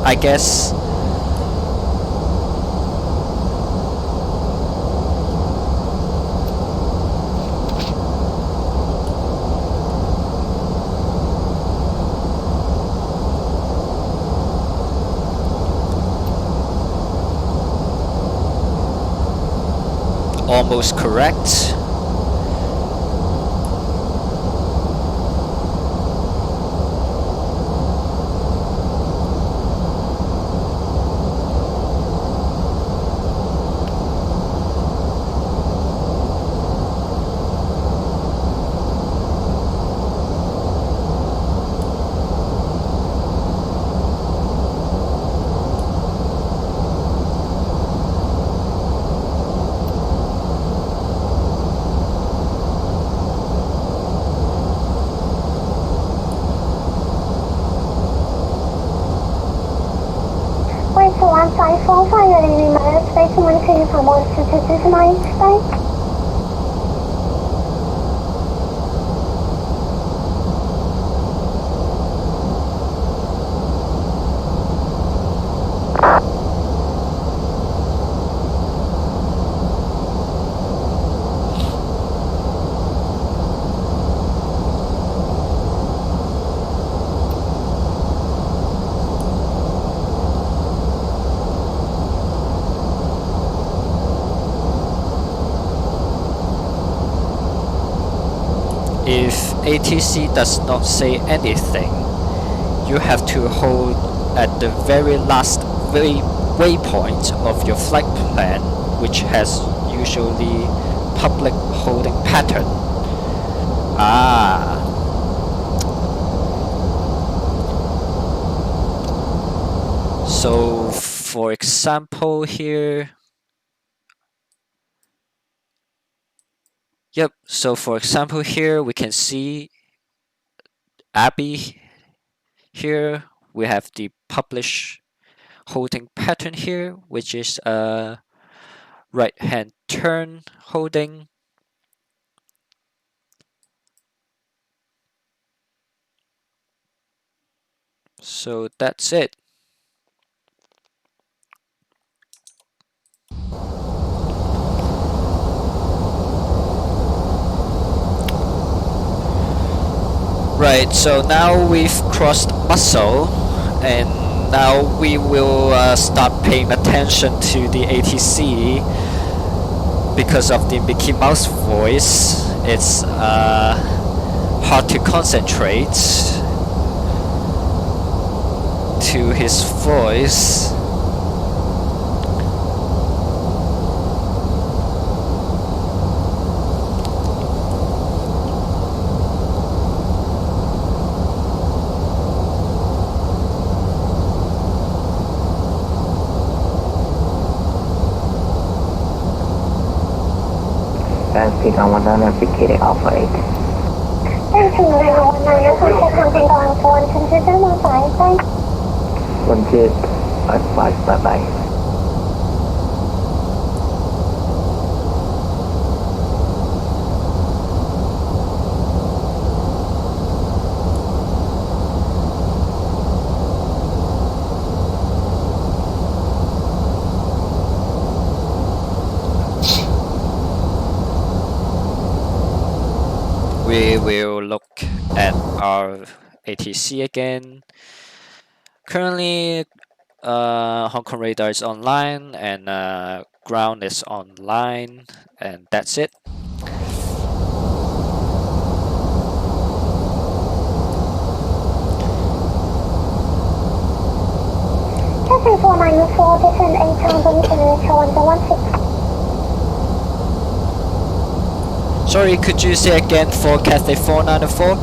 I guess. Almost correct. Wait for 1545, you're leaving my space 12 from 122 miles, bye. If ATC does not say anything, you have to hold at the very last waypoint of your flight plan which has usually public holding pattern. Ah. So for example here, yep, so for example here we can see Abby here. We have the publish holding pattern here, which is a right hand turn holding. So that's it. Right, so now we've crossed muscle, and now we will start paying attention to the ATC because of the Mickey Mouse voice. It's hard to concentrate to his voice. Speed on 100, indicating Alpha 8. Thank you, 919, contact hunting going for 12015, thanks. 155, bye-bye. We will look at our ATC again. Currently, Hong Kong radar is online and ground is online, and that's it. CPA494, descend 8000, QNH 1016. Sorry, could you say again for Cathay 494?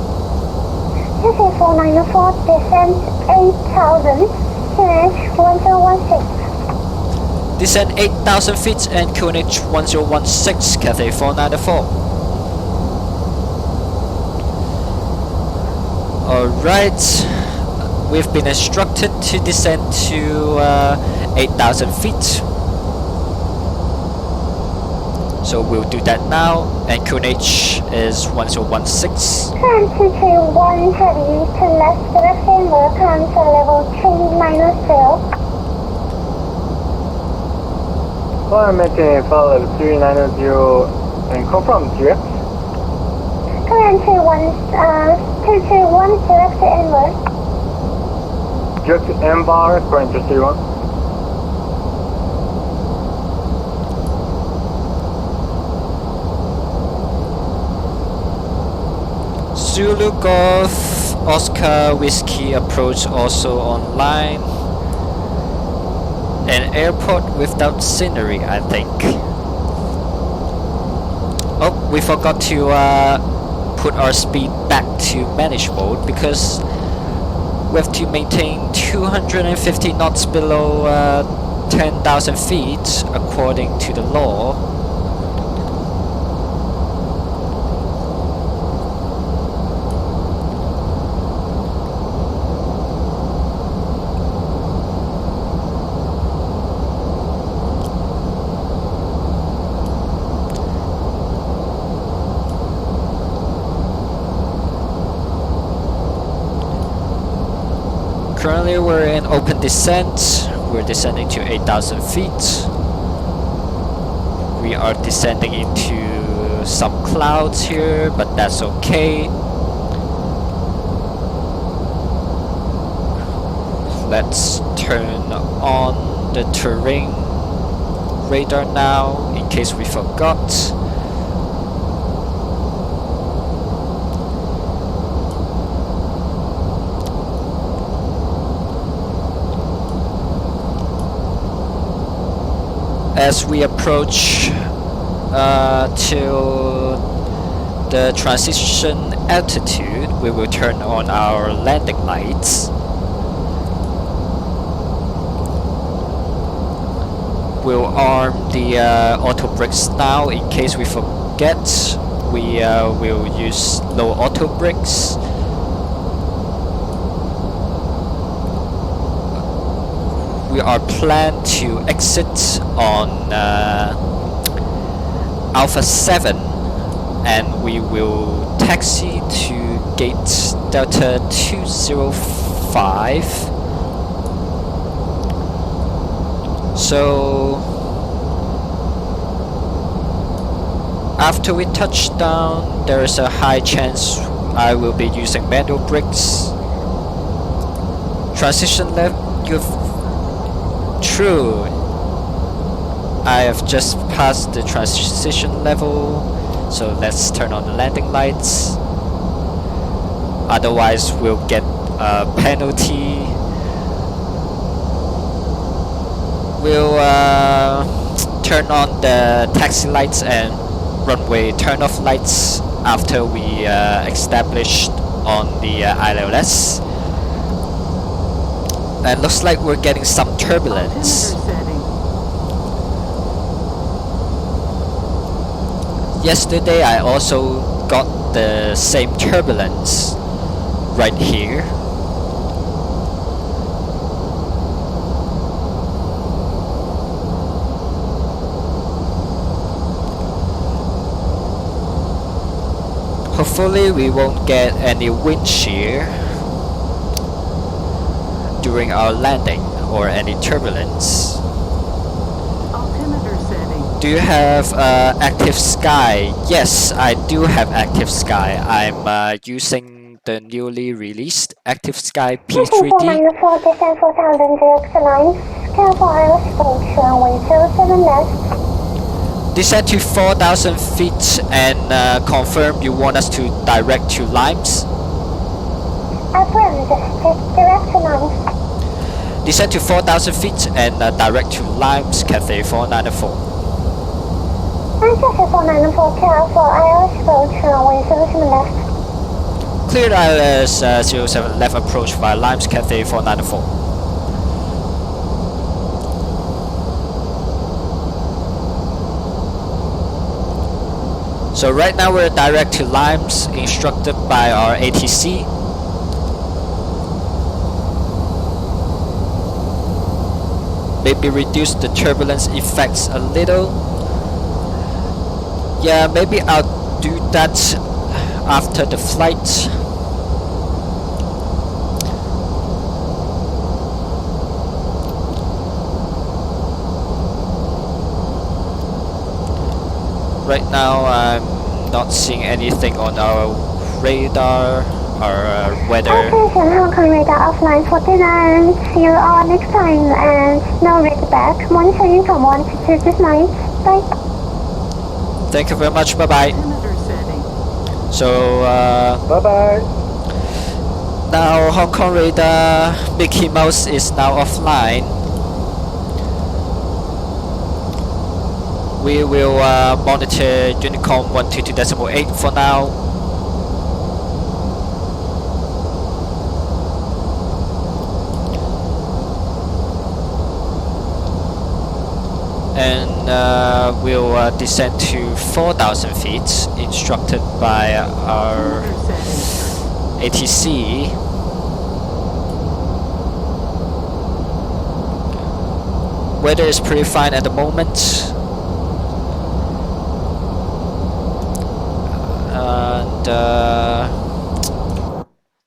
CPA494, descend 8000, QNH 1016. Descend 8,000 feet and QNH 1016, Cathay 494. Alright, we've been instructed to descend to 8,000 feet. So we'll do that now, and QNH is 1016. Turn 221 heavy to left direction, will cancel level 3-0. I'm maintaining follow 390 and confirm direct. Current 221 direct to inward. Direct to M bar, current 231. Zulu Golf Oscar Whiskey approach also online. An airport without scenery, I think. Oh, we forgot to put our speed back to manage mode because we have to maintain 250 knots below 10,000 feet according to the law. Currently we're in open descent. We're descending to 8,000 feet. We are descending into some clouds here, but that's okay. Let's turn on the terrain radar now, in case we forgot. As we approach till the transition altitude, we will turn on our landing lights. We'll arm the auto brakes now in case we forget. We will use low auto brakes. We are planned to exit on Alpha 7 and we will taxi to gate Delta 205. So after we touch down, there is a high chance I will be using manual brakes. Transition left, true. I have just passed the transition level, so let's turn on the landing lights. Otherwise, we'll get a penalty. We'll turn on the taxi lights and runway turn-off lights after we established on the ILS. And looks like we're getting some turbulence. Yesterday I also got the same turbulence right here. Hopefully we won't get any wind shear during our landing or any turbulence. Altimeter setting. Do you have active sky? Yes, I do have active sky. I'm using the newly released active sky P3D. CPA494 descend 4000 direct lines. Careful Irish approach runway 07 left. Descend to 4,000 feet and confirm you want us to direct to Limes. Affirmed, direct lines. Descend to 4,000 feet and direct to Limes, Cathay 494. Manchester 494, careful Irish approach runway 07 left. Cleared ILS 07 left approach via Limes, Cathay 494. So right now we're direct to Limes, instructed by our ATC. Maybe reduce the turbulence effects a little. Yeah, maybe I'll do that after the flight. Right now I'm not seeing anything on our radar or weather. Operation Hong Kong radar offline for dinner. See you all next time and no read back. Monitoring from 1 to 2 night. Bye. Thank you very much, bye bye. Altimeter setting. So Bye bye. now Hong Kong radar Mickey Mouse is now offline. We will monitor Unicorn 122.8 for now. And we'll descend to 4,000 feet, instructed by our Altimeter setting. ATC. Weather is pretty fine at the moment. And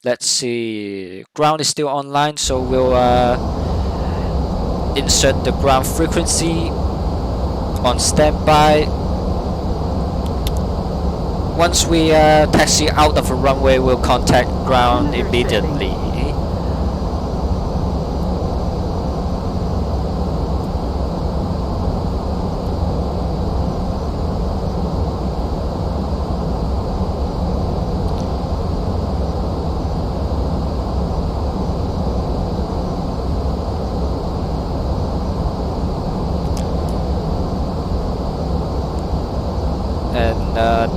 let's see, ground is still online, so we'll insert the ground frequency on standby. Once we taxi out of the runway, we'll contact ground immediately.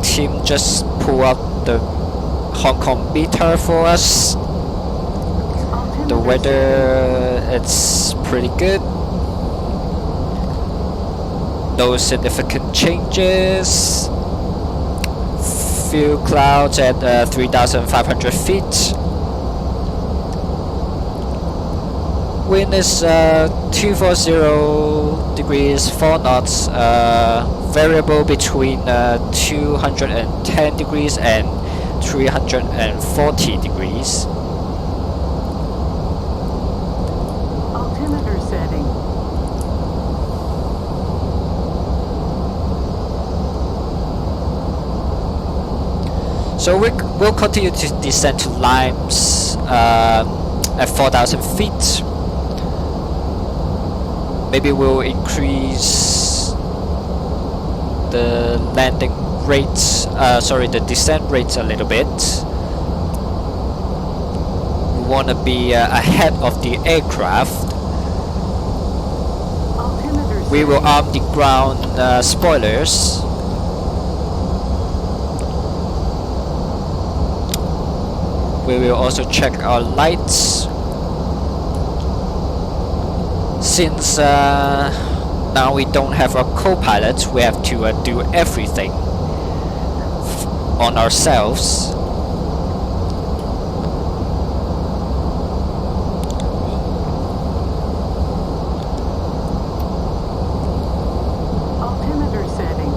team just pull up the Hong Kong meter for us. The weather, it's pretty good. No significant changes. Few clouds at 3,500 feet. Wind is 240 degrees 4 knots, variable between 210 degrees and 340 degrees. Altimeter setting. So we'll continue to descend to Limes at 4,000 feet. Maybe we'll increase the landing rates, the descent rates a little bit. We want to be ahead of the aircraft. Altimeter We will setting. arm the ground spoilers. We will also check our lights. Since now we don't have a co-pilot, we have to do everything on ourselves. Altimeter setting.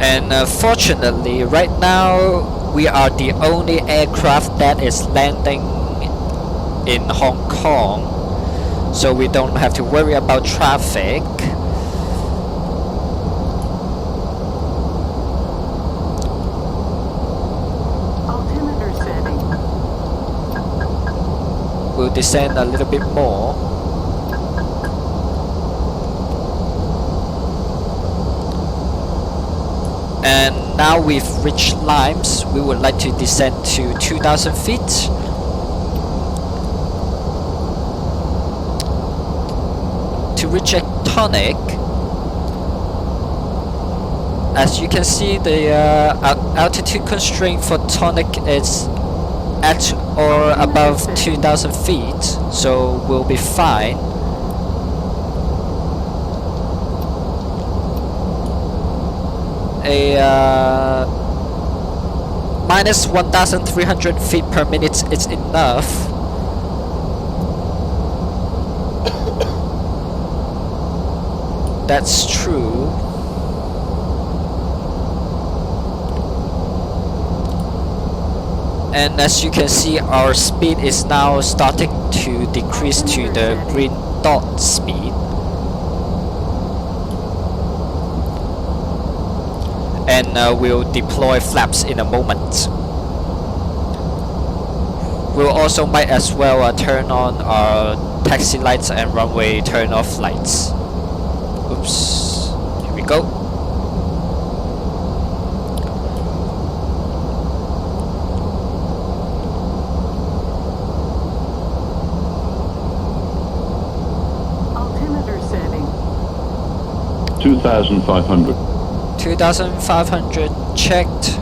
And fortunately, right now we are the only aircraft that is landing in Hong Kong, so we don't have to worry about traffic. Altimeter setting. We'll descend a little bit more. And now we've reached Limes, we would like to descend to 2,000 feet. To reach a tonic, as you can see, the altitude constraint for tonic is at or above 2,000 feet, so we'll be fine. A minus 1,300 feet per minute is enough. That's true. And as you can see, our speed is now starting to decrease to the green dot speed. And we'll deploy flaps in a moment. We'll also might as well turn on our taxi lights and runway turn off lights. Oops, here we go. Altimeter setting. 2,500. 2,500 checked.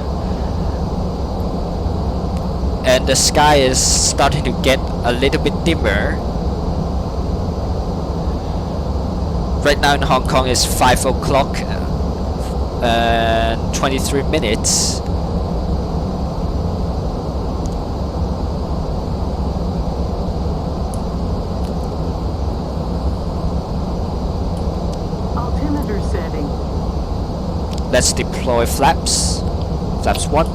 And the sky is starting to get a little bit dimmer. Right now in Hong Kong is 5 o'clock and 23 minutes. Altimeter setting. Let's deploy flaps. Flaps 1.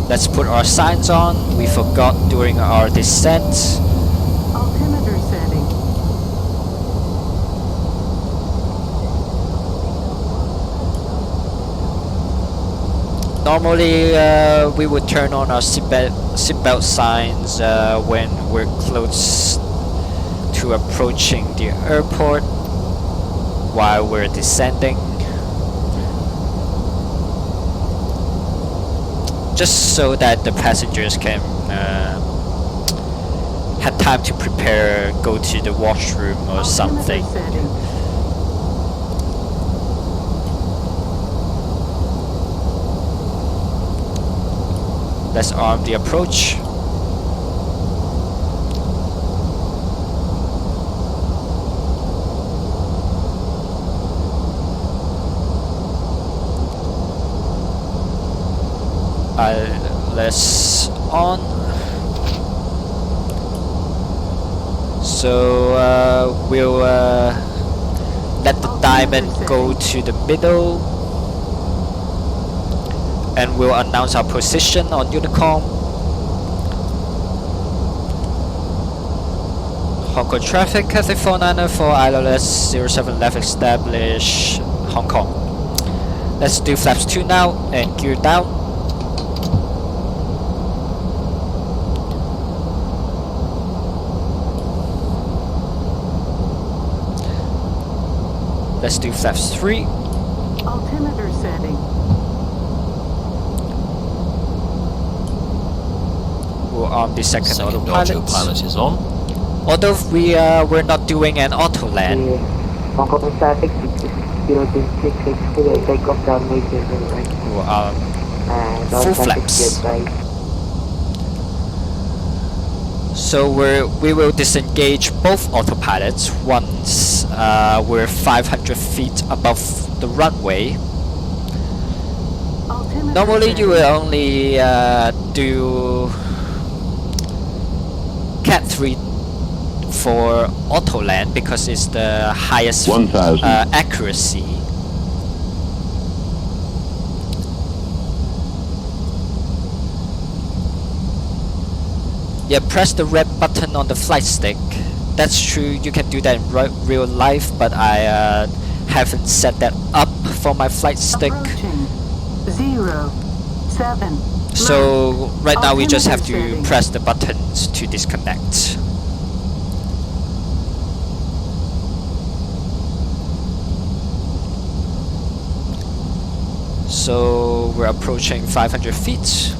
Let's put our signs on. We forgot during our descent. Altimeter setting. Normally, we would turn on our seatbelt signs when we're close to approaching the airport while we're descending. Just so that the passengers can have time to prepare, go to the washroom or something. Setting. Let's arm the approach. Let's on. So we'll let the diamond go to the middle, and we'll announce our position on Unicom. Hong Kong traffic, Cathay 494, ILS 07 left establish Hong Kong. Let's do flaps 2 now and gear down. Let's do flaps 3. Altimeter setting. We'll arm the second autopilot. autopilot is on. Although we're not doing an auto land. Hong Kong traffic 026 take off downway to the right. We'll arm full flaps. So we will disengage both autopilots once we're 500 feet above the runway. Altimeter Normally you setting. will only do Cat 3 for auto land because it's the highest 1000. accuracy. Yeah, press the red button on the flight stick. That's true, you can do that in real life, but I haven't set that up for my flight stick. Approaching. 07. So right now we just have to Altimeter setting. press the buttons to disconnect. So we're approaching 500 feet.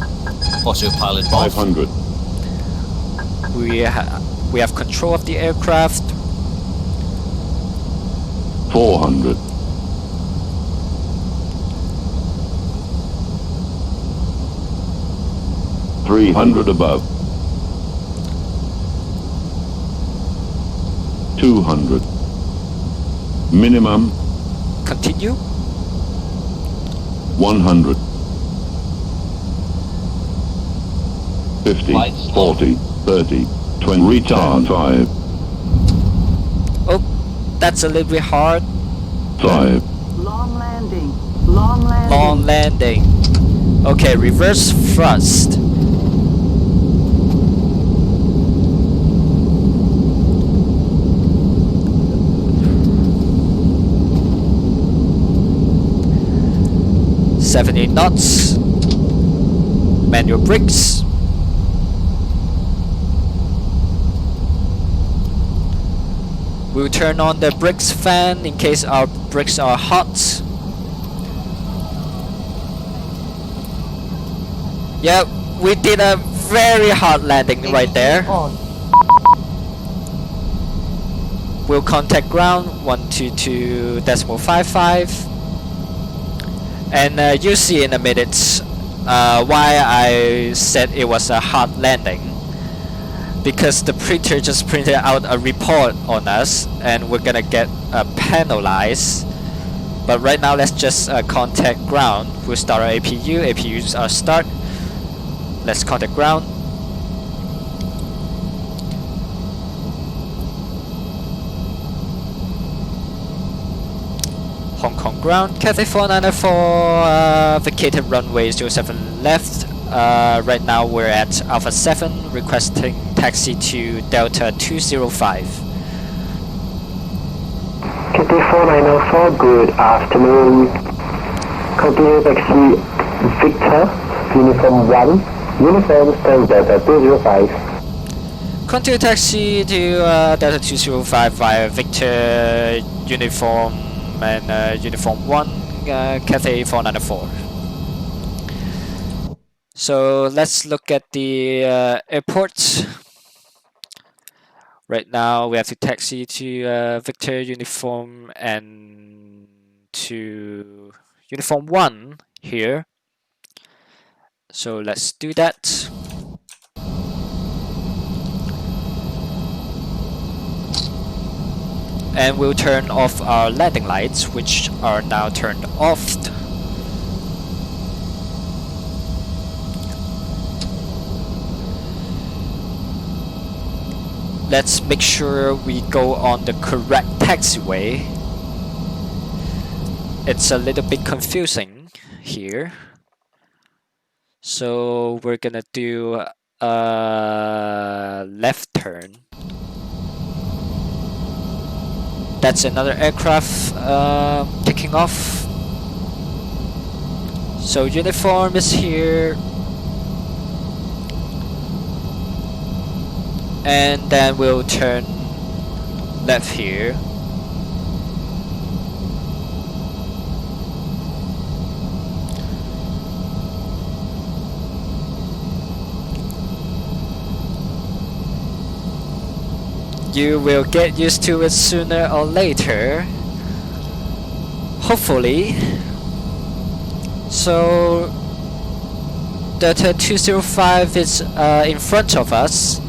Autopilot off. 500. We have control of the aircraft. 400. 300 above. 200. Minimum Continue. 100. 50, Lights 40, 30, 20, retard 5, Oh, that's a little bit hard. 5, Long landing. Long landing. Long landing. Okay, reverse thrust. $70 knots. Manual brakes. We'll turn on the brakes fan in case our brakes are hot. Yeah, we did a very hard landing right there. We'll contact ground 122.55. And you'll see in a minute why I said it was a hard landing. Because the printer just printed out a report on us and we're gonna get penalized. But right now let's just contact ground. We'll start our APU. APU's our start. Let's contact ground. Hong Kong ground, Cathay 494, vacated runway 07 left. Right now we're at Alpha 7, requesting taxi to Delta 205. Cathay 494, good afternoon. Continue taxi Victor, Uniform 1, Uniform stay Delta 205. Continue taxi to Delta 205 via Victor Uniform and Uniform 1, Cathay 494. So let's look at the airport. Right now we have to taxi to Victor Uniform and to Uniform 1 here. So let's do that. And we'll turn off our landing lights, which are now turned off. Let's make sure we go on the correct taxiway. It's a little bit confusing here. So we're gonna do a left turn. That's another aircraft taking off. So uniform is here. And then we'll turn left here. You will get used to it sooner or later, hopefully. So Delta 205 is in front of us.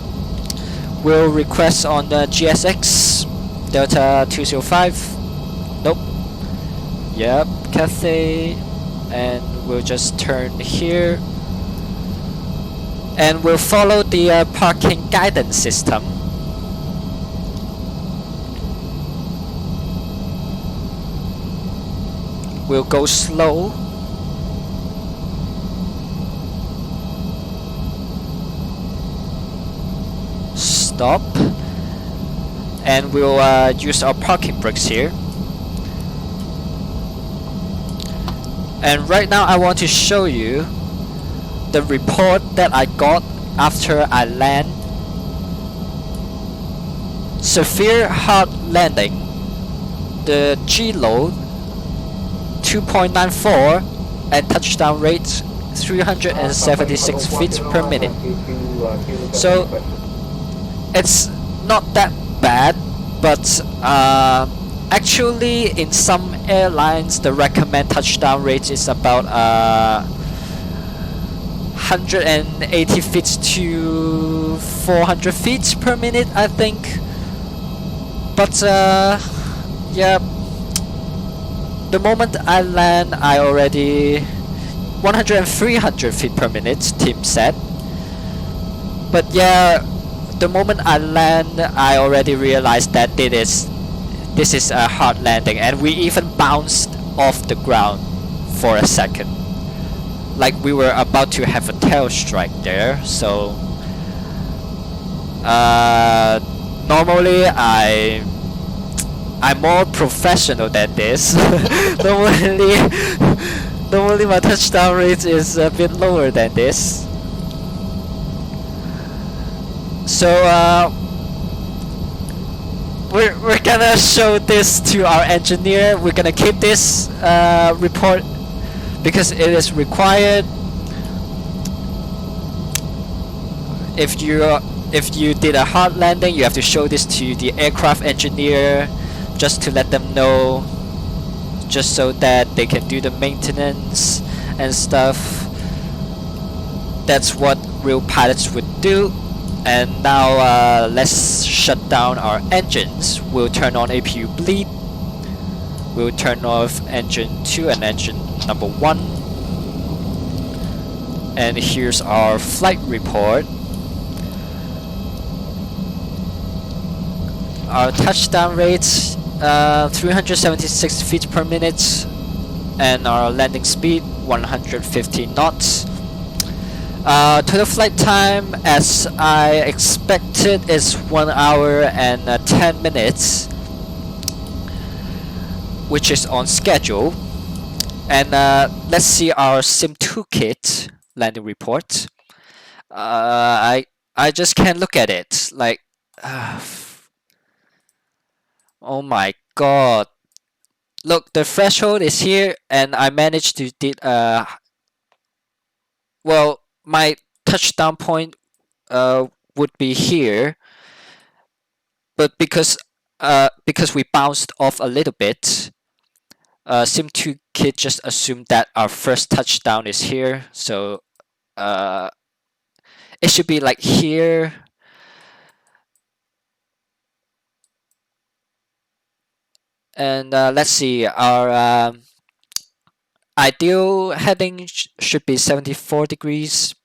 We'll request on the GSX Delta 205. Nope. Yep, Cathay. And we'll just turn here. And we'll follow the parking guidance system. We'll go slow. Stop. And we'll use our parking brakes here. And right now I want to show you the report that I got after I land. Severe hard landing. The G load 2.94 and touchdown rate 376 feet per minute. So it's not that bad, but actually in some airlines the recommend touchdown rate is about 180 feet to 400 feet per minute, I think. But yeah, the moment I land, I already 100 and 300 feet per minute, Tim said. But yeah, the moment I land, I already realized that this is a hard landing, and we even bounced off the ground for a second, like we were about to have a tail strike there. So normally I'm more professional than this. normally my touchdown rate is a bit lower than this. So we're gonna show this to our engineer. We're gonna keep this report because it is required. If you did a hard landing, you have to show this to the aircraft engineer, just to let them know, just so that they can do the maintenance and stuff. That's what real pilots would do. And now let's shut down our engines. We'll turn on APU bleed. We'll turn off engine 2 and engine number 1. And here's our flight report. Our touchdown rates 376 feet per minute, and our landing speed 150 knots. Total flight time, as I expected, is 1 hour and 10 minutes, which is on schedule. And let's see our Sim2 kit landing report. I just can't look at it. Like, oh my god! Look, the threshold is here, and I managed to did well, my touchdown point would be here, but because we bounced off a little bit, Sim2 kit just assumed that our first touchdown is here, so it should be like here. And let's see, our ideal heading should be 74 degrees.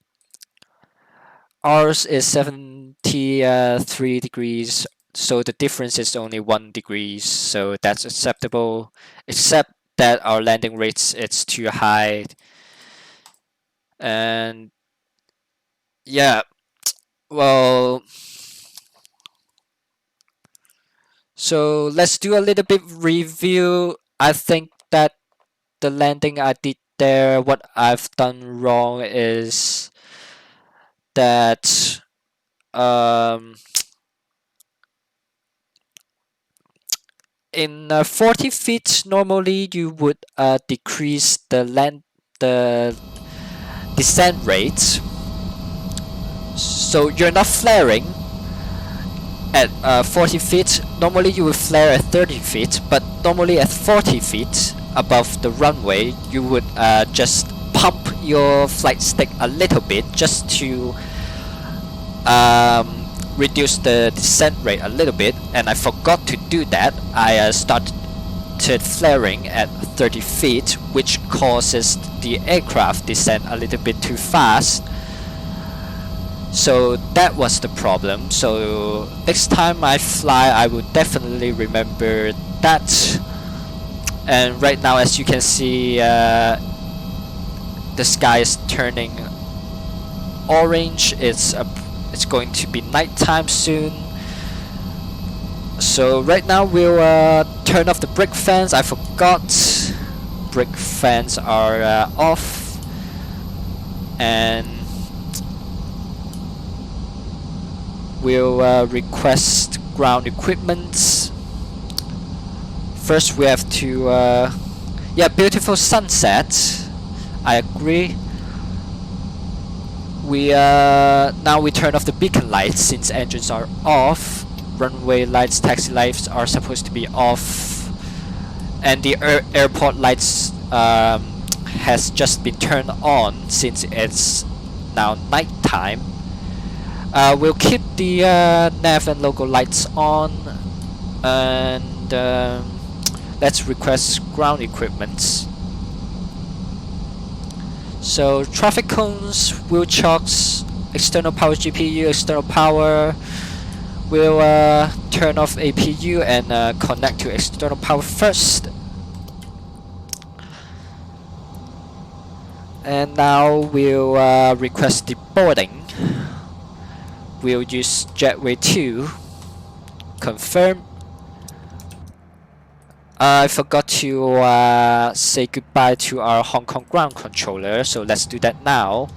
Ours is 73 degrees, so the difference is only 1 degree, so that's acceptable, except that our landing rates, it's too high. And yeah, well, so let's do a little bit review. I think that the landing I did there, what I've done wrong is that in 40 feet, normally you would decrease the descent rate, so you're not flaring at 40 feet. Normally you would flare at 30 feet, but normally at 40 feet above the runway, you would just pump your flight stick a little bit just to reduce the descent rate a little bit, and I forgot to do that. I started flaring at 30 feet, which causes the aircraft descend a little bit too fast. So that was the problem. So next time I fly, I will definitely remember that. And right now, as you can see, the sky is turning orange. It's going to be nighttime soon. So right now we'll turn off the brake fans. I forgot brake fans are off, and we'll request ground equipment. First we have to yeah, beautiful sunset, I agree. We now we turn off the beacon lights since engines are off. Runway lights, taxi lights are supposed to be off, and the airport lights has just been turned on since it's now nighttime. We'll keep the nav and logo lights on, and let's request ground equipment. So traffic cones, wheel chocks, external power GPU, external power. We'll turn off APU and connect to external power first. And now we'll request deboarding. We'll use jetway 2. Confirm. I forgot to say goodbye to our Hong Kong ground controller, so let's do that now.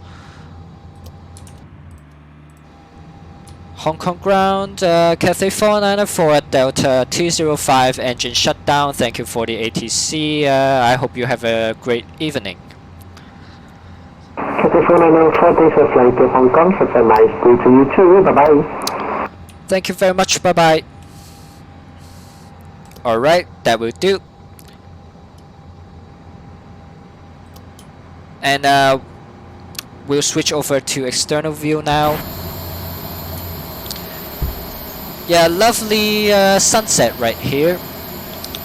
Hong Kong ground, Cathay 494 at Delta 205, engine shutdown. Thank you for the ATC. I hope you have a great evening. Cathay 494, thanks for flying to Hong Kong. Have a nice day to you too. Bye-bye. Thank you very much. Bye-bye. Alright, that will do. And we'll switch over to external view now. Yeah, lovely sunset right here.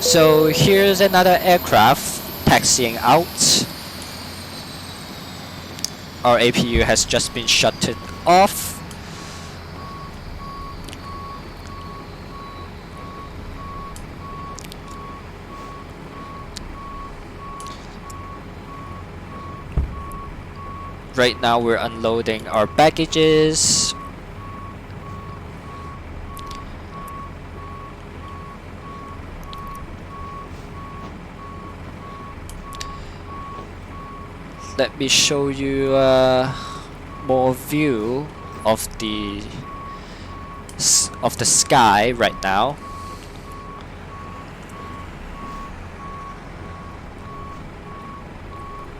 So here's another aircraft taxiing out. Our APU has just been shut off. Right now we're unloading our baggages. Let me show you more view of the sky right now.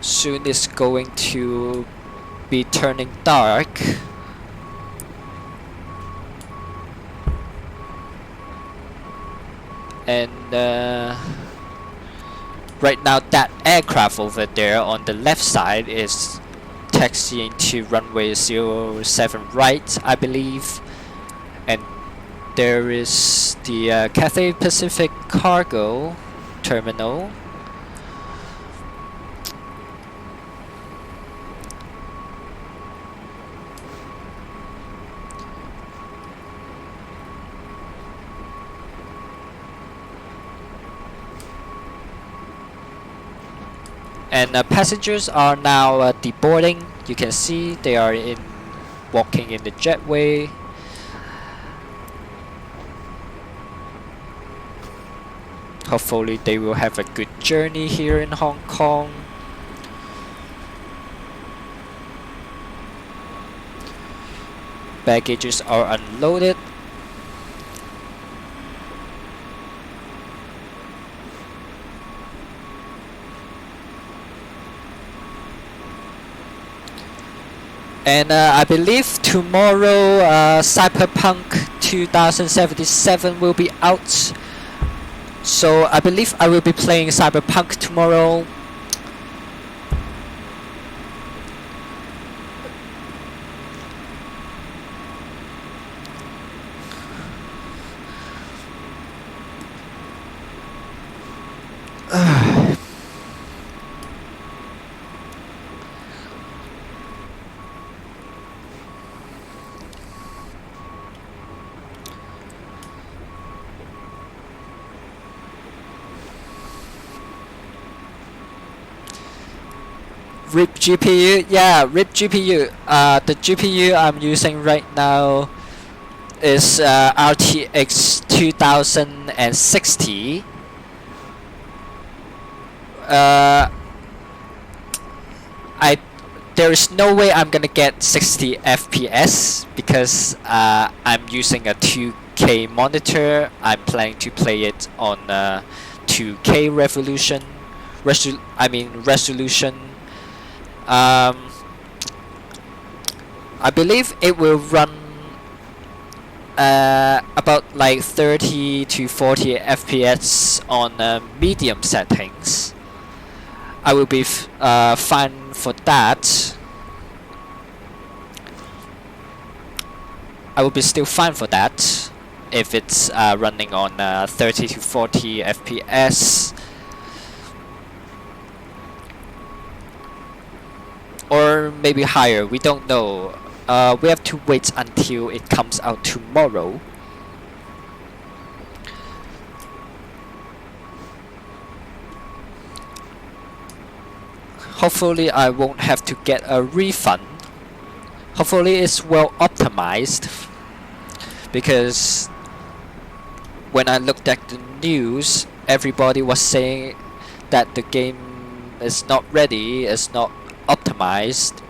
Soon it's going to be turning dark. And right now that aircraft over there on the left side is taxiing to runway 07 right, I believe. And there is the Cathay Pacific cargo terminal. And passengers are now deboarding. You can see they are walking in the jetway. Hopefully they will have a good journey here in Hong Kong. Baggages are unloaded. And I believe tomorrow Cyberpunk 2077 will be out. So I believe I will be playing Cyberpunk tomorrow. RIP GPU, yeah, RIP GPU. The GPU I'm using right now is RTX 2060. There is no way I'm gonna get 60 FPS because I'm using a 2K monitor. I'm planning to play it on 2K resolution. I believe it will run about like 30 to 40 FPS on medium settings. I will be fine for that. I will be still fine for that if it's running on 30 to 40 FPS. Or maybe higher, we don't know. We have to wait until it comes out tomorrow. Hopefully I won't have to get a refund. Hopefully it's well optimized, because when I looked at the news, everybody was saying that the game is not ready, it's not optimized.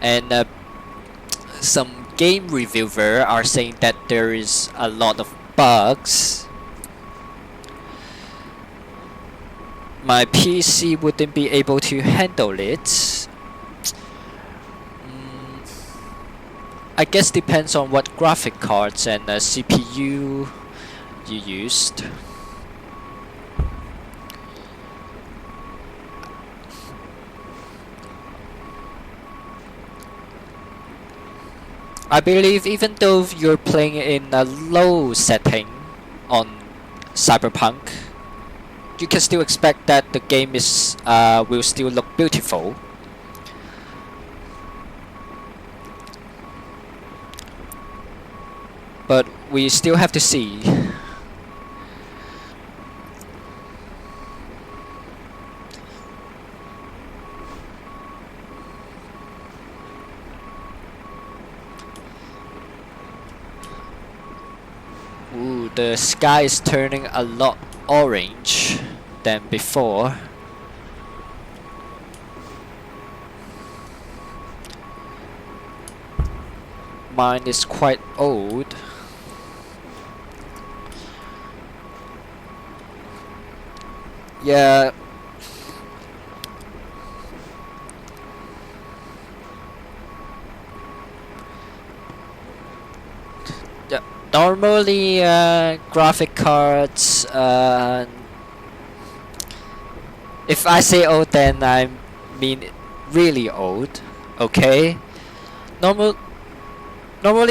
And some game reviewers are saying that there is a lot of bugs. My PC wouldn't be able to handle it. I guess depends on what graphic cards and CPU you used. I believe even though you're playing in a low setting on Cyberpunk, you can still expect that the game is will still look beautiful. But we still have to see. Ooh, the sky is turning a lot orange. than before. Mine is quite old. Yeah. Yeah. Normally, graphic cards. If I say old, then I mean really old. Okay. Normally,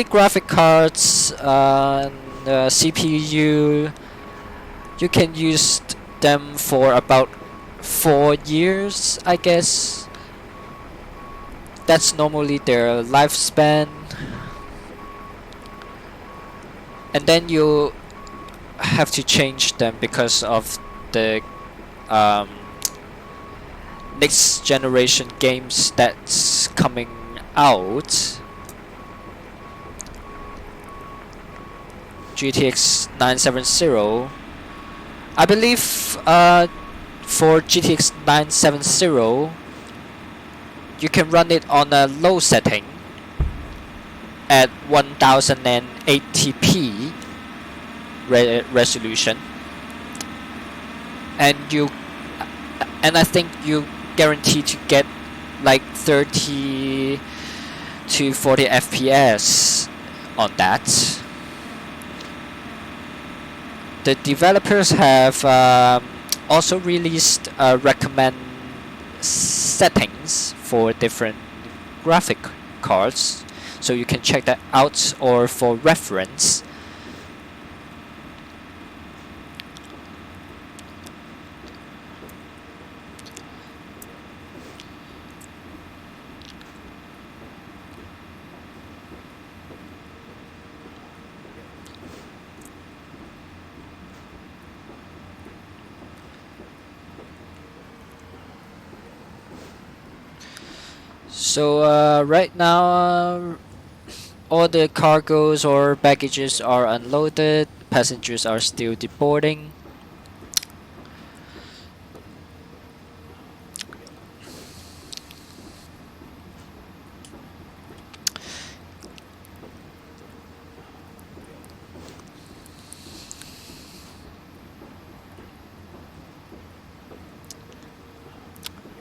graphic cards and CPU, you can use them for about 4 years, I guess. That's normally their lifespan. And then you have to change them because of the next generation games that's coming out. GTX 970. I believe for GTX 970 you can run it on a low setting at 1080p resolution, and I think you guarantee to get like 30 to 40 FPS on that. The developers have also released recommend settings for different graphic cards, so you can check that out or for reference. So right now all the cargoes or baggages are unloaded, passengers are still deboarding.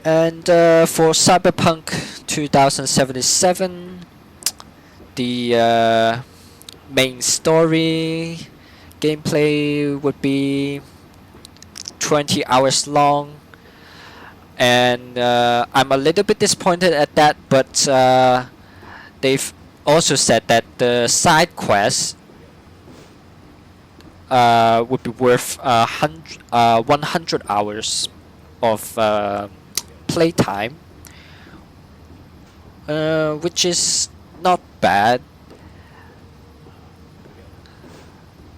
And for Cyberpunk 2077, the main story gameplay would be 20 hours long, and I'm a little bit disappointed at that, but they've also said that the side quests would be worth 100 hours of playtime, which is not bad.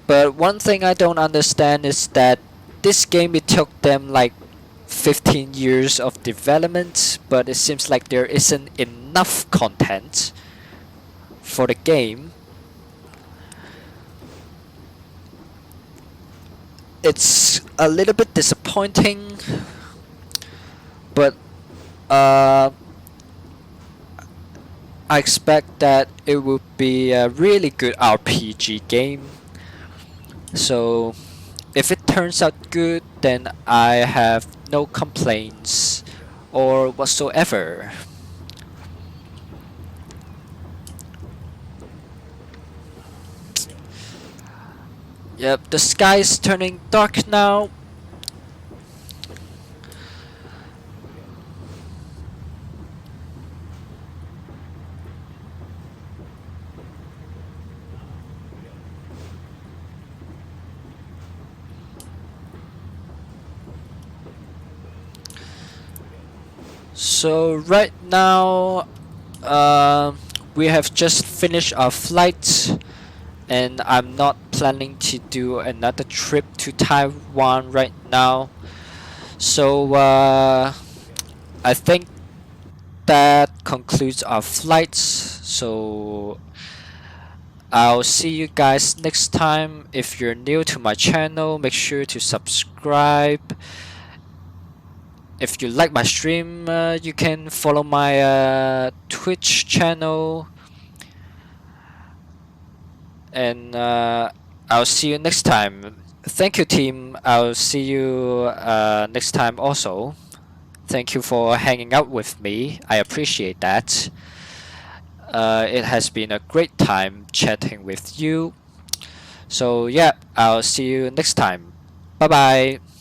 But one thing I don't understand is that this game, it took them like 15 years of development, but it seems like there isn't enough content for the game. It's a little bit disappointing, but I expect that it will be a really good RPG game. So if it turns out good, then I have no complaints or whatsoever. Yep, the sky is turning dark now. So right now we have just finished our flight, and I'm not planning to do another trip to Taiwan right now. So I think that concludes our flights. So I'll see you guys next time. If you're new to my channel, make sure to subscribe if you like my stream, you can follow my Twitch channel, and I'll see you next time. Thank you, team. I'll see you next time also. Thank you for hanging out with me. I appreciate that. It has been a great time chatting with you. So yeah, I'll see you next time. Bye bye.